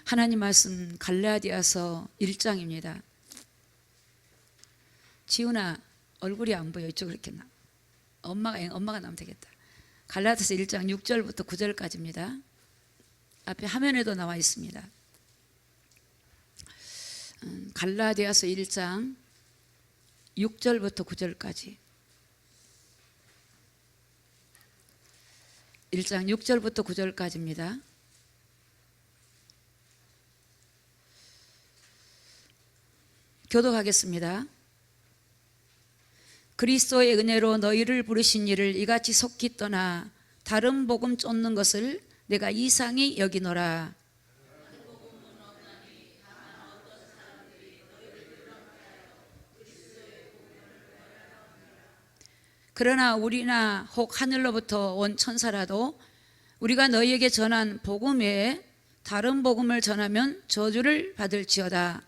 하나님 말씀 갈라디아서 1장입니다. 지훈아, 얼굴이 안 보여. 이쪽으로 이렇게 나. 엄마가 나면 되겠다. 갈라디아서 1장 6절부터 9절까지입니다. 앞에 화면에도 나와 있습니다. 갈라디아서 1장 6절부터 9절까지. 1장 6절부터 9절까지입니다. 교독하겠습니다. 그리스도의 은혜로 너희를 부르신 이를 이같이 속히 떠나 다른 복음 쫓는 것을 내가 이상히 여기노라. 그러나 우리나 혹 하늘로부터 온 천사라도 우리가 너희에게 전한 복음 외에 다른 복음을 전하면 저주를 받을지어다.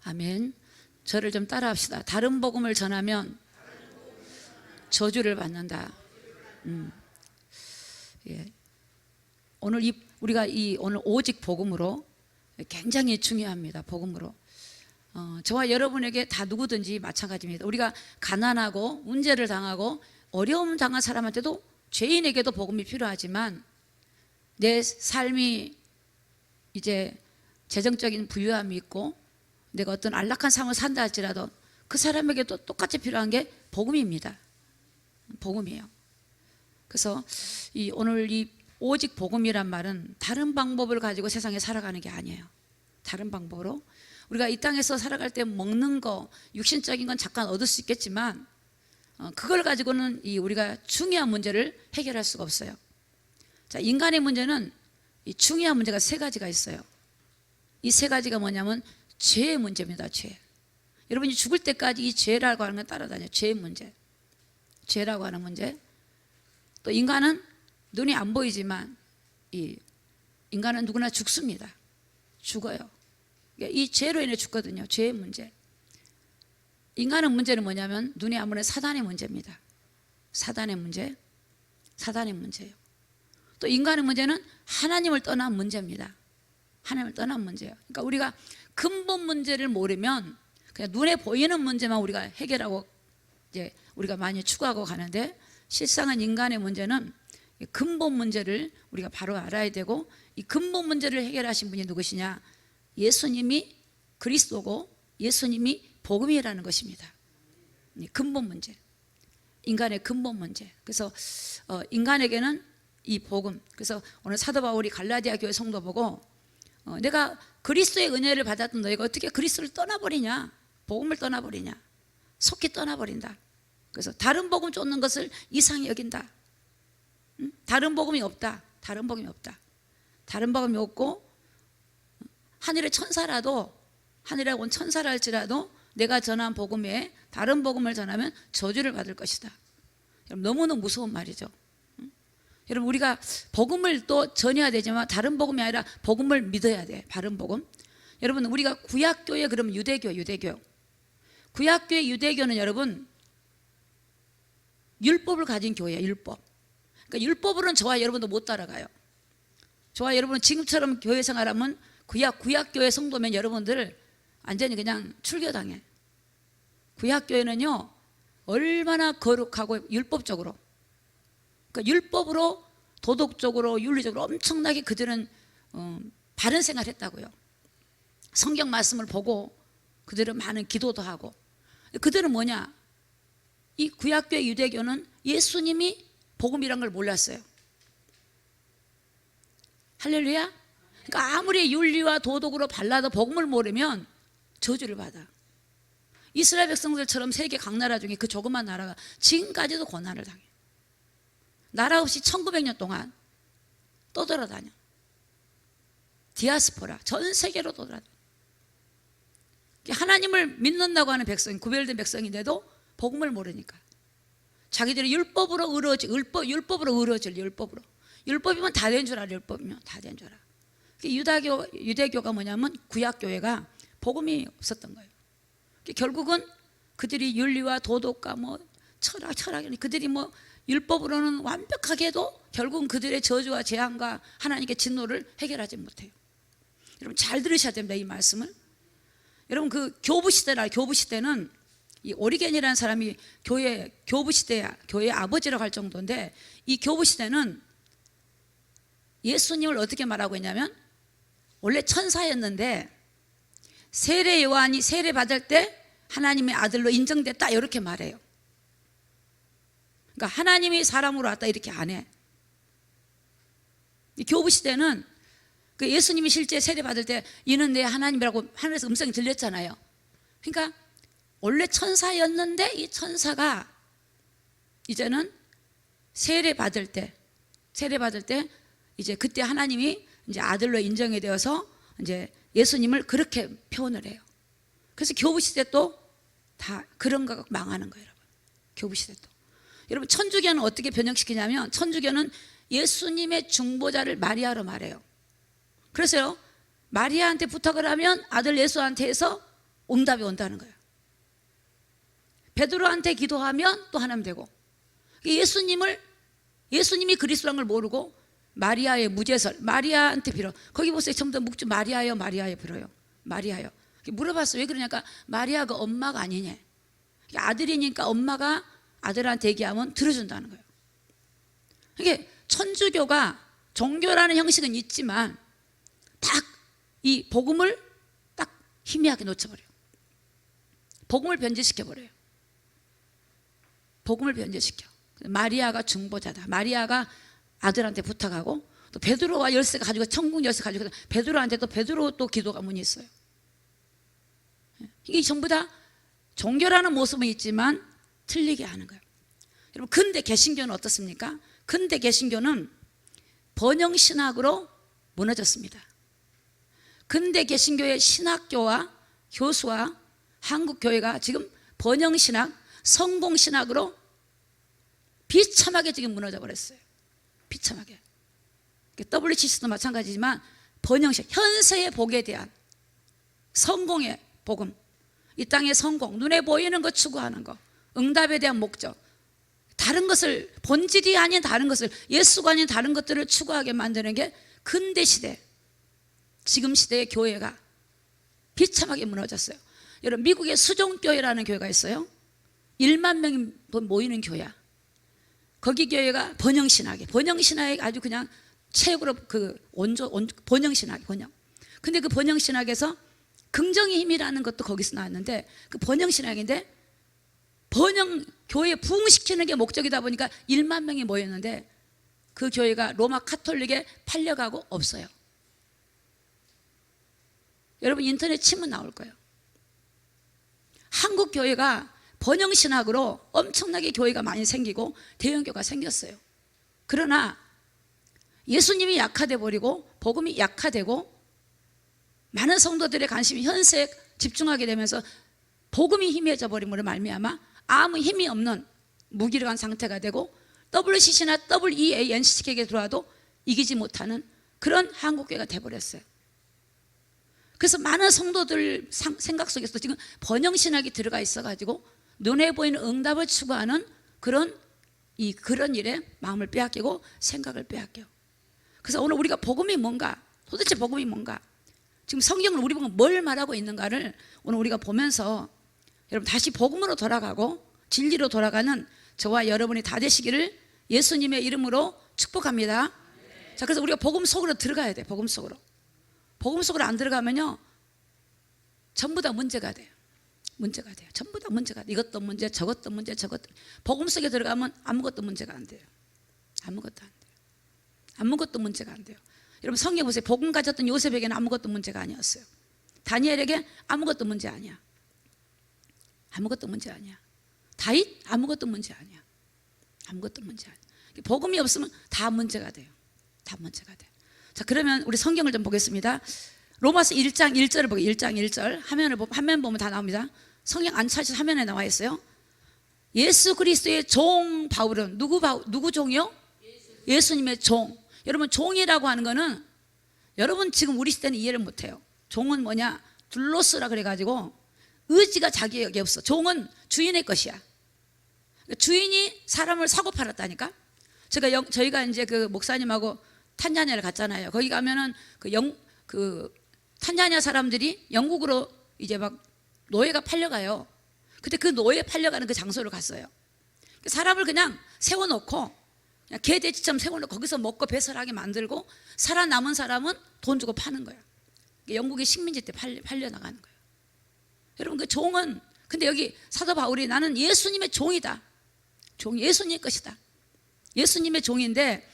아멘. 저를 좀 따라합시다. 다른 복음을 전하면 저주를 받는다. 예. 오늘 우리가 오늘 오직 복음으로 굉장히 중요합니다. 복음으로. 저와 여러분에게 다 누구든지 마찬가지입니다. 우리가 가난하고 문제를 당하고 어려움 당한 사람한테도 죄인에게도 복음이 필요하지만 내 삶이 이제 재정적인 부유함이 있고 내가 어떤 안락한 삶을 산다 할지라도 그 사람에게도 똑같이 필요한 게 복음입니다. 복음이에요. 그래서 오늘 이 오직 복음이란 말은 다른 방법을 가지고 세상에 살아가는 게 아니에요. 다른 방법으로 우리가 이 땅에서 살아갈 때 먹는 거 육신적인 건 잠깐 얻을 수 있겠지만 그걸 가지고는 우리가 중요한 문제를 해결할 수가 없어요. 자, 인간의 문제는 이 중요한 문제가 세 가지가 있어요. 이 세 가지가 뭐냐면 죄의 문제입니다. 죄. 여러분이 죽을 때까지 이 죄라고 하는 건 따라다녀요. 죄의 문제. 죄라고 하는 문제. 또 인간은 눈이 안 보이지만 인간은 누구나 죽습니다. 죽어요. 이 죄로 인해 죽거든요. 죄의 문제. 인간의 문제는 뭐냐면 눈이 안 보이는 사단의 문제입니다. 사단의 문제. 사단의 문제예요. 또 인간의 문제는 하나님을 떠난 문제입니다. 하나님을 떠난 문제예요. 그러니까 우리가 근본 문제를 모르면 그냥 눈에 보이는 문제만 우리가 해결하고 이제 우리가 많이 추구하고 가는데 실상은 인간의 문제는 근본 문제를 우리가 바로 알아야 되고 이 근본 문제를 해결하신 분이 누구시냐? 예수님이 그리스도고 예수님이 복음이라는 것입니다. 근본 문제. 인간의 근본 문제. 그래서 인간에게는 이 복음. 그래서 오늘 사도 바울이 갈라디아 교회 성도 보고 내가 그리스도의 은혜를 받았던 너희가 어떻게 그리스도를 떠나버리냐? 복음을 떠나버리냐? 속히 떠나버린다. 그래서 다른 복음 쫓는 것을 이상히 여긴다. 다른 복음이 없다. 다른 복음이 없다. 다른 복음이 없고 하늘의 천사라도 하늘에 온 천사라 할지라도 내가 전한 복음에 다른 복음을 전하면 저주를 받을 것이다. 여러분 너무너무 무서운 말이죠. 여러분 우리가 복음을 또 전해야 되지만 다른 복음이 아니라 복음을 믿어야 돼. 바른 복음. 여러분 우리가 구약교회 그러면 유대교. 구약교회 유대교는 여러분 율법을 가진 교회예요. 율법. 그러니까 율법으로는 저와 여러분도 못 따라가요. 저와 여러분은 지금처럼 교회 생활하면 구약교회 성도면 여러분들 완전히 그냥 출교당해. 구약교회는요 얼마나 거룩하고 율법적으로 그러니까 율법으로 도덕적으로 윤리적으로 엄청나게 그들은 바른 생활을 했다고요. 성경 말씀을 보고 그들은 많은 기도도 하고 그들은 뭐냐? 이 구약교회 유대교는 예수님이 복음이란 걸 몰랐어요. 할렐루야. 그러니까 아무리 윤리와 도덕으로 발라도 복음을 모르면 저주를 받아. 이스라엘 백성들처럼 세계 각 나라 중에 그 조그만 나라가 지금까지도 고난을 당해. 나라 없이 1900년 동안 떠돌아다녀. 디아스포라 전 세계로 떠돌아다녀. 하나님을 믿는다고 하는 백성, 구별된 백성인데도 복음을 모르니까 자기들이 율법으로 의로워질 율법이면 다 된 줄 알아. 율법이면 다 된 줄 알아. 유대교가 뭐냐면 구약교회가 복음이 없었던 거예요. 결국은 그들이 윤리와 도덕과 뭐 철학 그들이 뭐 율법으로는 완벽하게도 결국은 그들의 저주와 재앙과 하나님께 진노를 해결하지 못해요. 여러분 잘 들으셔야 됩니다, 이 말씀을. 여러분 그 교부 시대는 이 오리겐이라는 사람이 교부 시대야, 교회의 아버지라고 할 정도인데, 이 교부 시대는 예수님을 어떻게 말하고 있냐면, 원래 천사였는데 세례 요한이 세례 받을 때 하나님의 아들로 인정됐다, 이렇게 말해요. 그러니까 하나님이 사람으로 왔다 이렇게 안 해. 이 교부 시대는 그 예수님이 실제 세례 받을 때 이는 내 하나님이라고 하늘에서 음성이 들렸잖아요. 그러니까 원래 천사였는데 이 천사가 이제는 세례 받을 때 이제 그때 하나님이 이제 아들로 인정이 되어서 이제 예수님을 그렇게 표현을 해요. 그래서 교부 시대 또 다 그런 거가 망하는 거예요, 여러분. 교부 시대 또. 여러분 천주교는 어떻게 변형시키냐면, 천주교는 예수님의 중보자를 마리아로 말해요. 그래서요, 마리아한테 부탁을 하면 아들 예수한테 해서 응답이 온다는 거예요. 베드로한테 기도하면 또 하나님 되고, 예수님이 그리스도라는 걸 모르고 마리아의 무제설, 마리아한테 빌어. 거기 보세요, 전부 다 묵주 마리아요 빌어요. 마리아요. 물어봤어요. 왜 그러냐니까 마리아가 엄마가 아니냐. 아들이니까 엄마가 아들한테 얘기하면 들어준다는 거예요. 이게 천주교가 종교라는 형식은 있지만 딱 이 복음을 딱 희미하게 놓쳐버려요. 복음을 변질시켜버려요. 복음을 변질시켜. 마리아가 중보자다. 마리아가 아들한테 부탁하고, 또 베드로와 열쇠가 가지고, 천국 열쇠 가지고 베드로한테 또 베드로 또 기도가 문이 있어요. 이게 전부 다 종교라는 모습은 있지만 틀리게 하는 거예요. 여러분 근대 개신교는 어떻습니까? 근대 개신교는 번영신학으로 무너졌습니다. 근대 개신교의 신학교와 교수와 한국교회가 지금 번영신학, 성공신학으로 비참하게 지금 무너져 버렸어요. 비참하게. WCC도 마찬가지지만 번영신, 현세의 복에 대한, 성공의 복음, 이 땅의 성공, 눈에 보이는 것 추구하는 것, 응답에 대한 목적, 다른 것을, 본질이 아닌 다른 것을, 예수가 아닌 다른 것들을 추구하게 만드는 게 근대 시대, 지금 시대의 교회가 비참하게 무너졌어요. 여러분 미국에 수종교회라는 교회가 있어요. 1만 명이 모이는 교회야. 거기 교회가 번영신학이 아주 그냥 최고로 번영신학. 근데 그 번영신학에서 긍정의 힘이라는 것도 거기서 나왔는데, 그 번영신학인데 교회 부흥시키는 게 목적이다 보니까 1만 명이 모였는데 그 교회가 로마 카톨릭에 팔려가고 없어요. 여러분 인터넷 치면 나올 거예요. 한국 교회가 번영신학으로 엄청나게 교회가 많이 생기고 대형교가 생겼어요. 그러나 예수님이 약화돼 버리고 복음이 약화되고 많은 성도들의 관심이 현세에 집중하게 되면서 복음이 희미해져 버림으로 말미암아 아무 힘이 없는 무기력한 상태가 되고 WCC나 WEA, NCC에게 들어와도 이기지 못하는 그런 한국교회가 돼버렸어요. 그래서 많은 성도들 생각 속에서 지금 번영신학이 들어가 있어가지고 눈에 보이는 응답을 추구하는 그런 일에 마음을 빼앗기고 생각을 빼앗겨요. 그래서 오늘 우리가 복음이 뭔가, 도대체 복음이 뭔가, 지금 성경을 우리 보고 뭘 말하고 있는가를 오늘 우리가 보면서 여러분 다시 복음으로 돌아가고 진리로 돌아가는 저와 여러분이 다 되시기를 예수님의 이름으로 축복합니다. 자, 그래서 우리가 복음 속으로 들어가야 돼. 복음 속으로 안 들어가면요 전부 다 문제가 돼요. 전부 다 문제가 돼. 이것도 문제, 저것도 문제, 복음 속에 들어가면 아무것도 문제가 안 돼요. 아무것도 문제가 안 돼요. 여러분 성경 보세요. 복음 가졌던 요셉에게는 아무것도 문제가 아니었어요. 다니엘에게 아무것도 문제 아니야. 다윗 아무것도 문제 아니야. 복음이 없으면 다 문제가 돼요. 자, 그러면 우리 성경을 좀 보겠습니다. 로마서 1장 1절을 보게. 1장 1절 화면 보면 다 나옵니다. 성경 안 찾으셔서 화면에 나와 있어요. 예수 그리스도의 종 바울은 누구 종이요? 예수님의 종. 여러분 종이라고 하는 거는 여러분 지금 우리 시대는 이해를 못해요. 종은 뭐냐? 둘로스라 그래가지고 의지가 자기에게 없어. 종은 주인의 것이야. 주인이 사람을 사고 팔았다니까. 저희가 이제 그 목사님하고 탄자니아를 갔잖아요. 거기 가면은 그 탄자니아 사람들이 영국으로 이제 막 노예가 팔려가요. 근데 그 노예 팔려가는 그 장소를 갔어요. 사람을 그냥 세워놓고 그냥 개돼지처럼 세워놓고 거기서 먹고 배설하게 만들고 살아남은 사람은 돈 주고 파는 거야. 영국의 식민지 때 팔려나가는 거예요. 여러분, 그 종은, 근데 여기 사도 바울이 나는 예수님의 종이다. 종이 예수님의 것이다. 예수님의 종인데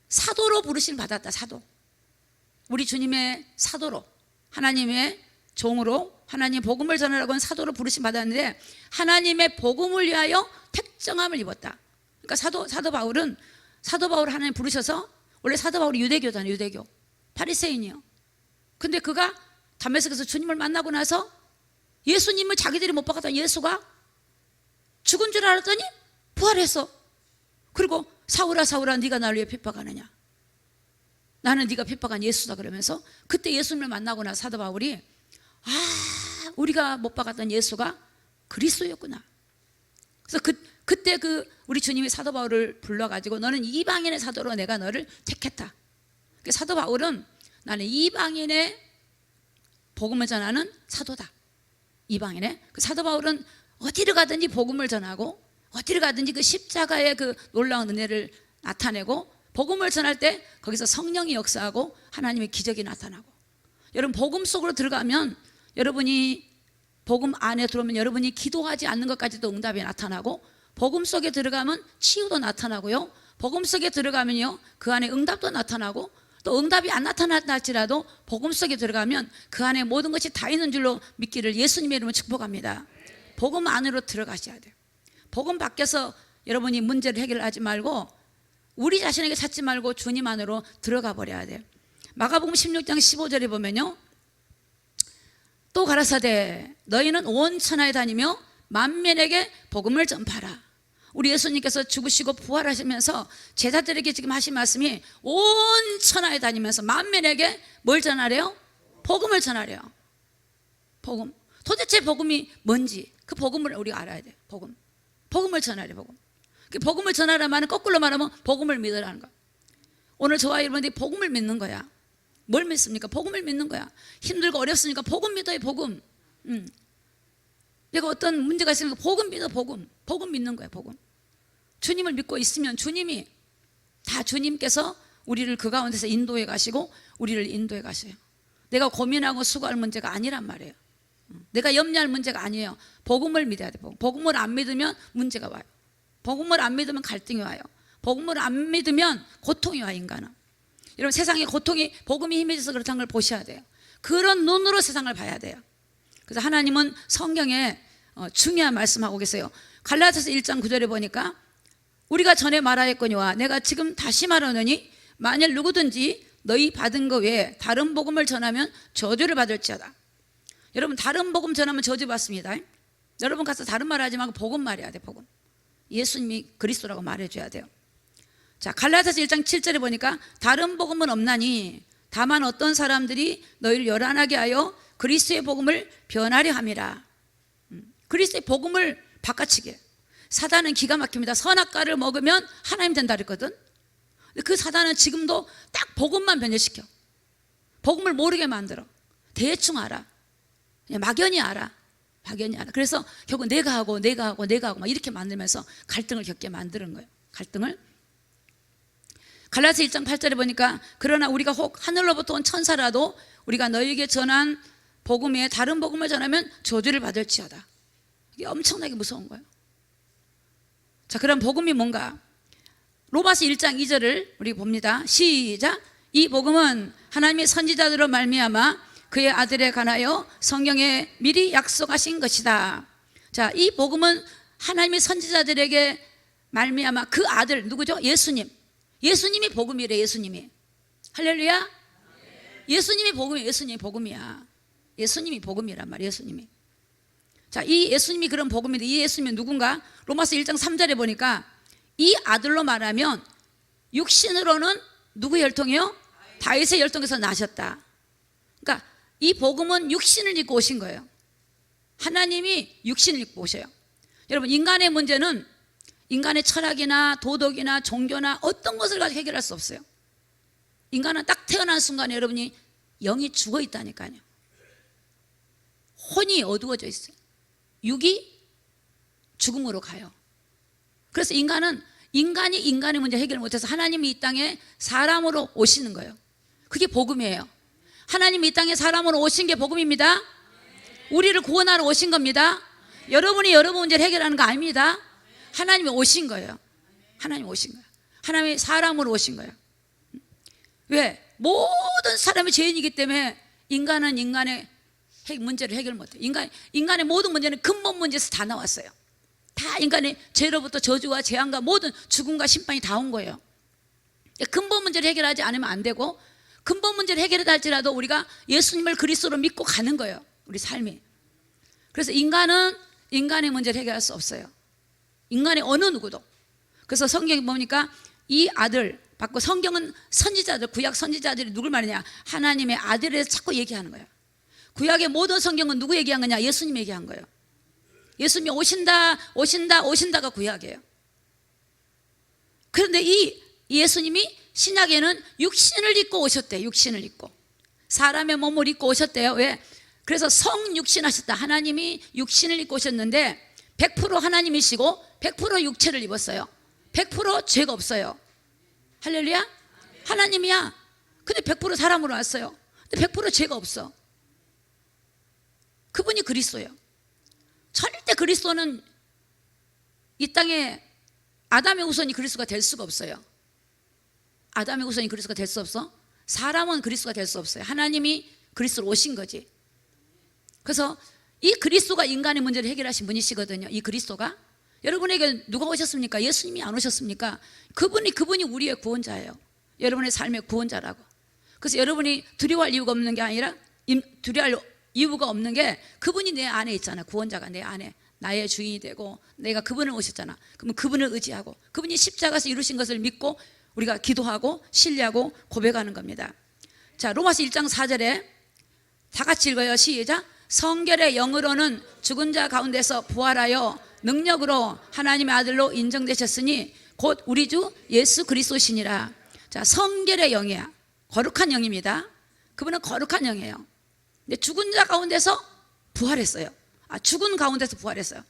사도로 부르심 받았다. 사도. 우리 주님의 사도로, 하나님의 종으로 하나님의 복음을 전하라고 하는 사도로 부르심 받았는데 하나님의 복음을 위하여 택정함을 입었다. 그러니까 사도 바울 하나님 부르셔서, 원래 사도 바울이 유대교잖아요. 유대교 바리새인이요. 근데 그가 다메섹에서 주님을 만나고 나서 예수님을 자기들이 못 박았던 예수가 죽은 줄 알았더니 부활했어. 그리고 사울아 사울아 네가 나를 왜 핍박하느냐, 나는 네가 핍박한 예수다. 그러면서 그때 예수님을 만나고 나서 사도 바울이 우리가 못 박았던 예수가 그리스도였구나. 그래서 그때 우리 주님이 사도 바울을 불러가지고 너는 이방인의 사도로 내가 너를 택했다. 사도 바울은 나는 이방인의 복음을 전하는 사도다. 이방인의 사도 바울은 어디를 가든지 복음을 전하고 어디를 가든지 그 십자가의 그 놀라운 은혜를 나타내고 복음을 전할 때 거기서 성령이 역사하고 하나님의 기적이 나타나고, 여러분 복음 속으로 들어가면, 여러분이 복음 안에 들어오면 여러분이 기도하지 않는 것까지도 응답이 나타나고, 복음 속에 들어가면 치유도 나타나고요, 복음 속에 들어가면요 그 안에 응답도 나타나고, 또 응답이 안 나타났다 할지라도 복음 속에 들어가면 그 안에 모든 것이 다 있는 줄로 믿기를 예수님의 이름으로 축복합니다. 복음 안으로 들어가셔야 돼요. 복음 밖에서 여러분이 문제를 해결하지 말고 우리 자신에게 찾지 말고 주님 안으로 들어가 버려야 돼요. 마가복음 16장 15절에 보면요, 또 가라사대 너희는 온 천하에 다니며 만민에게 복음을 전파하라. 우리 예수님께서 죽으시고 부활하시면서 제자들에게 지금 하신 말씀이 온 천하에 다니면서 만민에게 뭘 전하래요? 복음을 전하래요. 복음. 도대체 복음이 뭔지 그 복음을 우리가 알아야 돼요. 복음을 전하래. 복음을 전하라면 거꾸로 말하면 복음을 믿으라는 거야. 오늘 저와 여러분들이 복음을 믿는 거야. 뭘 믿습니까? 복음을 믿는 거야. 힘들고 어렵으니까 복음 믿어요. 복음. 내가 어떤 문제가 있으면 복음 믿어. 복음 믿는 거야. 복음. 주님을 믿고 있으면 주님이 다, 주님께서 우리를 그 가운데서 인도해 가시고 우리를 인도해 가셔요. 내가 고민하고 수고할 문제가 아니란 말이에요. 내가 염려할 문제가 아니에요. 복음을 믿어야 돼. 복음을 안 믿으면 문제가 와요. 복음을 안 믿으면 갈등이 와요. 복음을 안 믿으면 고통이 와. 인간은, 여러분, 세상의 고통이 복음이 힘이 져서 그렇다는 걸 보셔야 돼요. 그런 눈으로 세상을 봐야 돼요. 그래서 하나님은 성경에 중요한 말씀하고 계세요. 갈라디아서 1장 9절에 보니까 우리가 전에 말하였거니와 내가 지금 다시 말하노니 만일 누구든지 너희 받은 것 외에 다른 복음을 전하면 저주를 받을지어다. 여러분, 다른 복음 전하면 저주 받습니다. 여러분 가서 다른 말 하지 말고 복음 말해야 돼. 복음. 예수님이 그리스도라고 말해줘야 돼요. 자, 갈라디아서 1장 7절에 보니까 다른 복음은 없나니 다만 어떤 사람들이 너희를 요란하게 하여 그리스도의 복음을 변하려 함이라. 그리스도의 복음을 바꿔치게. 사단은 기가 막힙니다. 선악과를 먹으면 하나님 된다 그랬거든. 그 사단은 지금도 딱 복음만 변절시켜. 복음을 모르게 만들어. 대충 알아. 그냥 막연히 알아. 그래서 결국 내가 하고 막 이렇게 만들면서 갈등을 겪게 만드는 거예요. 갈등을. 갈라디아서 1장 8절에 보니까 그러나 우리가 혹 하늘로부터 온 천사라도 우리가 너희에게 전한 복음에 다른 복음을 전하면 저주를 받을지어다. 이게 엄청나게 무서운 거예요. 자, 그럼 복음이 뭔가? 로마서 1장 2절을 우리 봅니다. 시작. 이 복음은 하나님의 선지자들로 말미암아 그의 아들에 관하여 성경에 미리 약속하신 것이다. 자, 이 복음은 하나님의 선지자들에게 말미암아 그 아들 누구죠? 예수님이 복음이래. 예수님이. 할렐루야. 예수님이 복음이야. 예수님이 복음이야. 예수님이 복음이란 말이야. 예수님이. 자, 이 예수님이 그런 복음인데 이 예수님이 누군가? 로마서 1장 3절에 보니까 이 아들로 말하면 육신으로는 누구의 혈통이요? 다윗의 혈통에서 나셨다. 그러니까 이 복음은 육신을 입고 오신 거예요. 하나님이 육신을 입고 오셔요. 여러분, 인간의 문제는 인간의 철학이나 도덕이나 종교나 어떤 것을 가지고 해결할 수 없어요. 인간은 딱 태어난 순간에 여러분이 영이 죽어 있다니까요. 혼이 어두워져 있어요. 육이 죽음으로 가요. 그래서 인간이 인간의 문제 해결을 못해서 하나님이 이 땅에 사람으로 오시는 거예요. 그게 복음이에요. 하나님이 이 땅에 사람으로 오신 게 복음입니다. 우리를 구원하러 오신 겁니다. 여러분이 여러분 문제를 해결하는 거 아닙니다. 하나님이 오신 거예요. 하나님이 오신 거예요. 하나님이 사람으로 오신 거예요. 왜? 모든 사람이 죄인이기 때문에 인간은 인간의 문제를 해결 못해요. 인간의 모든 문제는 근본 문제에서 다 나왔어요. 다 인간의 죄로부터 저주와 재앙과 모든 죽음과 심판이 다 온 거예요. 근본 문제를 해결하지 않으면 안 되고, 근본 문제를 해결하다 할지라도 우리가 예수님을 그리스도로 믿고 가는 거예요. 우리 삶이. 그래서 인간은 인간의 문제를 해결할 수 없어요. 인간의 어느 누구도. 그래서 성경에 보니까 이 아들 받고, 성경은 선지자들, 구약 선지자들이 누굴 말하냐? 하나님의 아들에 대해서 자꾸 얘기하는 거예요. 구약의 모든 성경은 누구 얘기한 거냐? 예수님 얘기한 거예요. 예수님이 오신다가 구약이에요. 그런데 이 예수님이 신약에는 육신을 입고 오셨대요. 육신을 입고 사람의 몸을 입고 오셨대요. 왜? 그래서 성육신 하셨다. 하나님이 육신을 입고 오셨는데 100% 하나님이시고 100% 육체를 입었어요. 100% 죄가 없어요. 할렐루야. 하나님이야. 근데 100% 사람으로 왔어요. 근데 100% 죄가 없어. 그분이 그리스도예요. 절대 그리스도는 이 땅에 아담의 후손이 그리스도가 될 수가 없어요. 아담의 후손이 그리스도가 될 수 없어? 사람은 그리스도가 될 수 없어요. 하나님이 그리스도로 오신 거지. 그래서 이 그리스도가 인간의 문제를 해결하신 분이시거든요. 이 그리스도가. 여러분에게 누가 오셨습니까? 예수님이 안 오셨습니까? 그분이 우리의 구원자예요. 여러분의 삶의 구원자라고. 그래서 여러분이 두려워할 이유가 없는 게 아니라, 두려워할 이유가 없는 게 그분이 내 안에 있잖아. 구원자가 내 안에 나의 주인이 되고, 내가 그분을 오셨잖아. 그러면 그분을 의지하고, 그분이 십자가에서 이루신 것을 믿고 우리가 기도하고 신뢰하고 고백하는 겁니다. 자, 로마서 1장 4절에 다 같이 읽어요. 시작. 성결의 영으로는 죽은 자 가운데서 부활하여 능력으로 하나님의 아들로 인정되셨으니 곧 우리 주 예수 그리스도시니라. 자, 성결의 영이야. 거룩한 영입니다. 그분은 거룩한 영이에요. 근데 죽은 자 가운데서 부활했어요. 죽은 가운데서 부활했어요.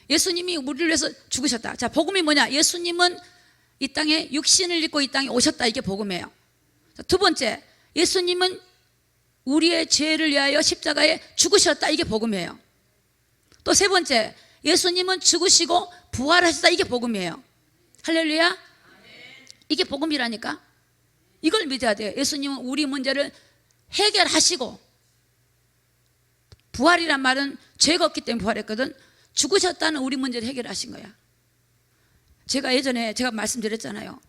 예수님이 우리를 위해서 죽으셨다. 자, 복음이 뭐냐? 예수님은 이 땅에 육신을 입고 이 땅에 오셨다. 이게 복음이에요. 자, 두 번째, 예수님은 우리의 죄를 위하여 십자가에 죽으셨다. 이게 복음이에요. 또 세 번째, 예수님은 죽으시고 부활하셨다. 이게 복음이에요. 할렐루야. 이게 복음이라니까. 이걸 믿어야 돼요. 예수님은 우리 문제를 해결하시고, 부활이란 말은 죄가 없기 때문에 부활했거든. 죽으셨다는 우리 문제를 해결하신 거야. 제가 예전에 제가 말씀드렸잖아요.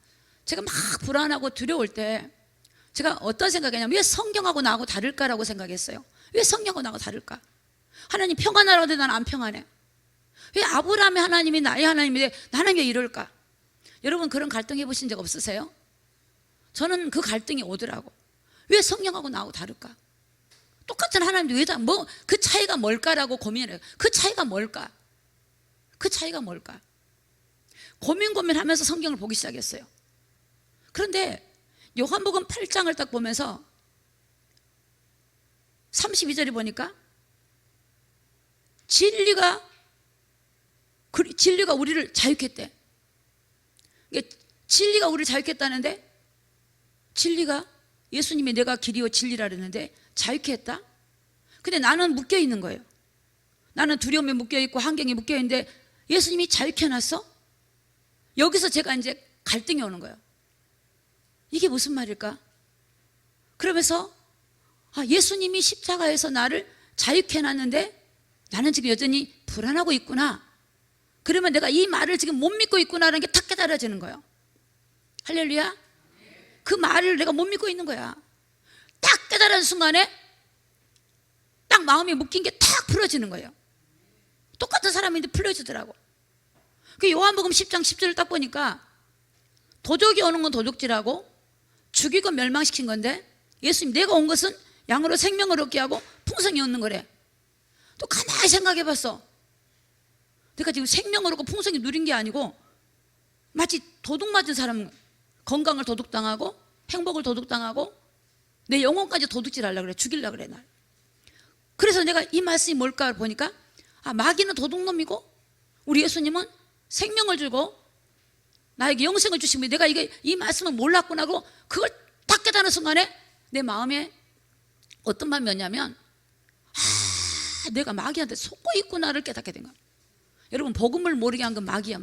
제가 막 불안하고 두려울 때 제가 어떤 생각이냐면, 왜 성경하고 나하고 다를까라고 생각했어요. 왜 성경하고 나하고 다를까? 하나님 평안하라는데 나는 안 평안해. 왜 아브라함의 하나님이 나의 하나님인데 나는 왜 이럴까? 여러분 그런 갈등 해보신 적 없으세요? 저는 그 갈등이 오더라고. 왜 성경하고 나하고 다를까? 똑같은 하나님도 왜 그 차이가 뭘까라고 고민해요. 그 차이가 뭘까? 그 차이가 뭘까? 고민하면서 성경을 보기 시작했어요. 그런데 요한복음 8장을 딱 보면서 32절에 보니까 진리가 우리를 자유케. 진리가 우리를 자유케 했다는데, 진리가 예수님이 내가 길이요 진리라 그랬는데 자유케 했다? 근데 나는 묶여 있는 거예요. 나는 두려움에 묶여 있고 환경에 묶여 있는데 예수님이 자유케 해놨어? 여기서 제가 이제 갈등이 오는 거예요. 이게 무슨 말일까? 그러면서 예수님이 십자가에서 나를 자유케 해놨는데 나는 지금 여전히 불안하고 있구나. 그러면 내가 이 말을 지금 못 믿고 있구나라는 게 탁 깨달아지는 거예요. 할렐루야. 그 말을 내가 못 믿고 있는 거야. 딱 깨달은 순간에 딱 마음이 묶인 게 탁 풀어지는 거예요. 똑같은 사람인데 풀려지더라고. 그 요한복음 10장 10절을 딱 보니까 도적이 오는 건 도적질하고 죽이고 멸망시킨 건데, 예수님 내가 온 것은 양으로 생명을 얻게 하고 풍성히 얻는 거래. 또 가만히 생각해봤어. 내가 지금 생명을 얻고 풍성히 누린 게 아니고 마치 도둑 맞은 사람, 건강을 도둑당하고 행복을 도둑당하고 내 영혼까지 도둑질하려고 그래. 죽이려고 그래 날. 그래서 내가 이 말씀이 뭘까 보니까 마귀는 도둑놈이고 우리 예수님은 생명을 주고 나에게 영생을 주시면 내가 이 말씀을 몰랐구나 하고 그걸 딱 깨닫는 순간에 내 마음에 어떤 마음이었냐면 내가 마귀한테 속고 있구나를 깨닫게 된 거야. 여러분, 복음을 모르게 한 건 마귀야.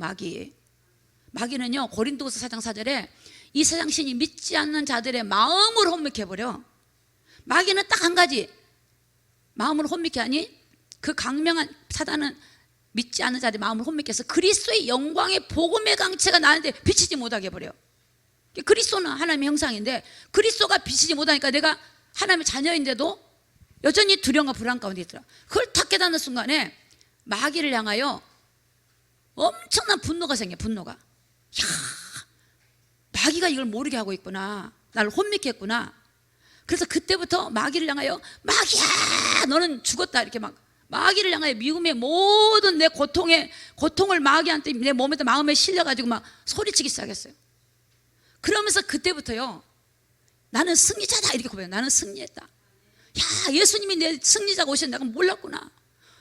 마귀는요, 고린도후서 4장 4절에 이 세상 신이 믿지 않는 자들의 마음을 혼미케 해버려. 마귀는 딱 한 가지, 마음을 혼미케 하니 그 강명한 사단은 믿지 않는 자들의 마음을 혼미케 해서 그리스도의 영광의 복음의 강체가 나한테 비치지 못하게 해버려. 그리스도는 하나님의 형상인데 그리스도가 비치지 못하니까 내가 하나님의 자녀인데도 여전히 두려움과 불안 가운데 있더라. 그걸 딱 깨닫는 순간에 마귀를 향하여 엄청난 분노가 생겨. 분노가. 야, 마귀가 이걸 모르게 하고 있구나. 나를 혼미케 했구나. 그래서 그때부터 마귀를 향하여 마귀야 너는 죽었다 이렇게 막 마귀를 향하여 미움의 모든 내 고통을 마귀한테 내 몸에다 마음에 실려가지고 막 소리치기 시작했어요. 그러면서 그때부터요 나는 승리자다 이렇게 고백해요. 나는 승리했다. 야, 예수님이 내 승리자가 오셨는데 내가 몰랐구나.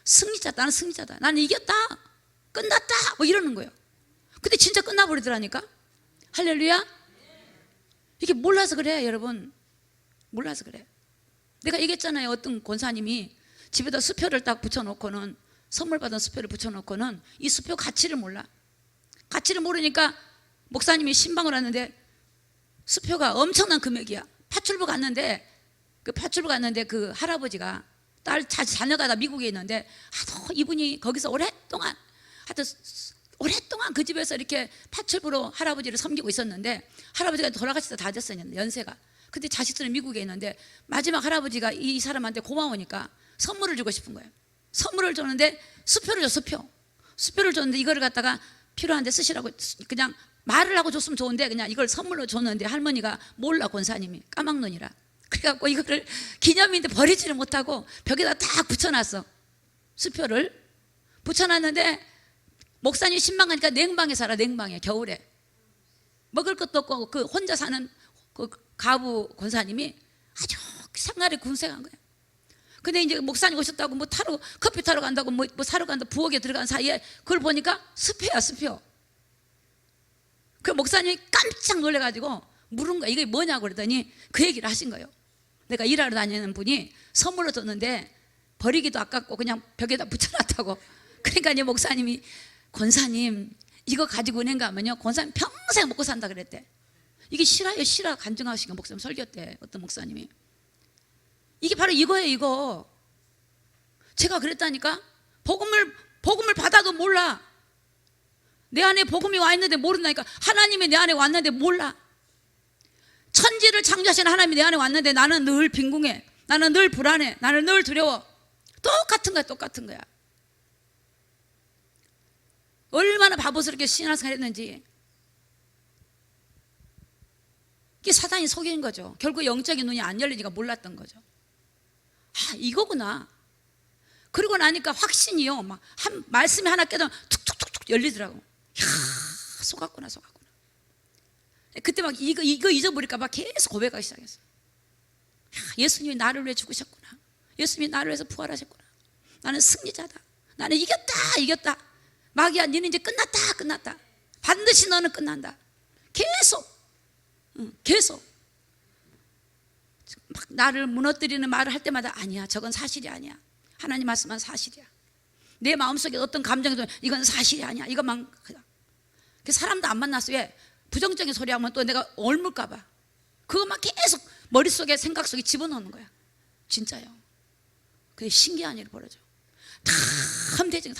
승리자다. 나는 승리자다. 나는 이겼다. 끝났다. 뭐 이러는 거예요. 근데 진짜 끝나버리더라니까. 할렐루야. 이게 몰라서 그래 여러분. 몰라서 그래. 내가 얘기했잖아요. 어떤 권사님이 집에다 수표를 딱 붙여놓고는, 선물 받은 수표를 붙여놓고는 이 수표 가치를 몰라. 가치를 모르니까 목사님이 신방을 왔는데 수표가 엄청난 금액이야. 파출부 갔는데 그 할아버지가 자녀가 다 미국에 있는데 이분이 거기서 오랫동안 그 집에서 이렇게 파출부로 할아버지를 섬기고 있었는데 할아버지가 돌아가시다 다 됐어요. 연세가. 근데 자식들은 미국에 있는데 마지막 할아버지가 이 사람한테 고마우니까 선물을 주고 싶은 거예요. 선물을 줬는데 수표를 줘. 수표를 줬는데 이거를 갖다가 필요한데 쓰시라고 그냥 말을 하고 줬으면 좋은데 그냥 이걸 선물로 줬는데 할머니가 몰라. 권사님이 까막눈이라. 그래갖고 이거를 기념인데 버리지를 못하고 벽에다 딱 붙여놨어. 수표를 붙여놨는데 목사님 신방 가니까 냉방에 살아. 냉방에. 겨울에 먹을 것도 없고 그 혼자 사는 그 가부 권사님이 아주 생활에 군생한 거예요. 근데 이제 목사님 오셨다고 커피 타러 간다고 뭐 사러 간다 부엌에 들어간 사이에 그걸 보니까 수표야. 수표. 그 목사님이 깜짝 놀래가지고 물은 거야. 이게 뭐냐고 그러더니 그 얘기를 하신 거예요. 내가 일하러 다니는 분이 선물로 줬는데 버리기도 아깝고 그냥 벽에다 붙여놨다고. 그러니까 이제 목사님이 권사님 이거 가지고 은행 가면요 권사님 평생 먹고 산다 그랬대. 이게 실화 간증하신 거 목사님 설교 때 어떤 목사님이. 이게 바로 이거예요. 이거 제가 그랬다니까. 복음을 받아도 몰라. 내 안에 복음이 와 있는데 모른다니까. 하나님이 내 안에 왔는데 몰라. 천지를 창조하신 하나님이 내 안에 왔는데 나는 늘 빈궁해. 나는 늘 불안해. 나는 늘 두려워. 똑같은 거야. 얼마나 바보스럽게 신앙생활 했는지. 이게 사단이 속인 거죠. 결국 영적인 눈이 안 열리니까 몰랐던 거죠. 이거구나. 그러고 나니까 확신이요. 막 말씀이 하나 깨달으면 툭툭툭툭 열리더라고. 속았구나. 그때 막 이거 잊어버릴까 봐 계속 고백하기 시작했어. 예수님이 나를 위해 죽으셨구나. 예수님이 나를 위해서 부활하셨구나. 나는 승리자다. 나는 이겼다. 마귀야, 너는 이제 끝났다. 반드시 너는 끝난다. 계속 막 나를 무너뜨리는 말을 할 때마다 아니야. 저건 사실이 아니야. 하나님 말씀은 사실이야. 내 마음속에 어떤 감정이 들면 이건 사실이 아니야. 이것만 사람도 안 만났어. 왜? 부정적인 소리 하면 또 내가 옮을까 봐. 그것만 계속 머릿속에 생각 속에 집어넣는 거야. 진짜요. 그게 신기한 일이 벌어져. 탐대죠.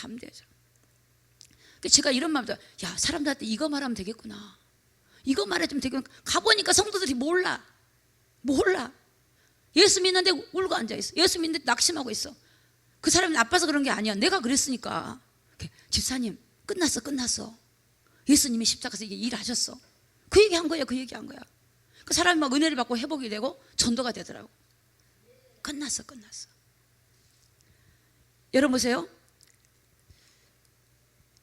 제가 이런 마음도, 야, 사람들한테 이거 말하면 되겠구나. 이거 말해주면 되겠구나. 가보니까 성도들이 몰라. 예수 믿는데 울고 앉아있어. 예수 믿는데 낙심하고 있어. 그 사람이 나빠서 그런 게 아니야. 내가 그랬으니까. 집사님 끝났어. 예수님이 십자가에서 이게 일하셨어. 그 얘기한 거야. 그 사람이 막 은혜를 받고 회복이 되고 전도가 되더라고. 끝났어. 여러분 보세요.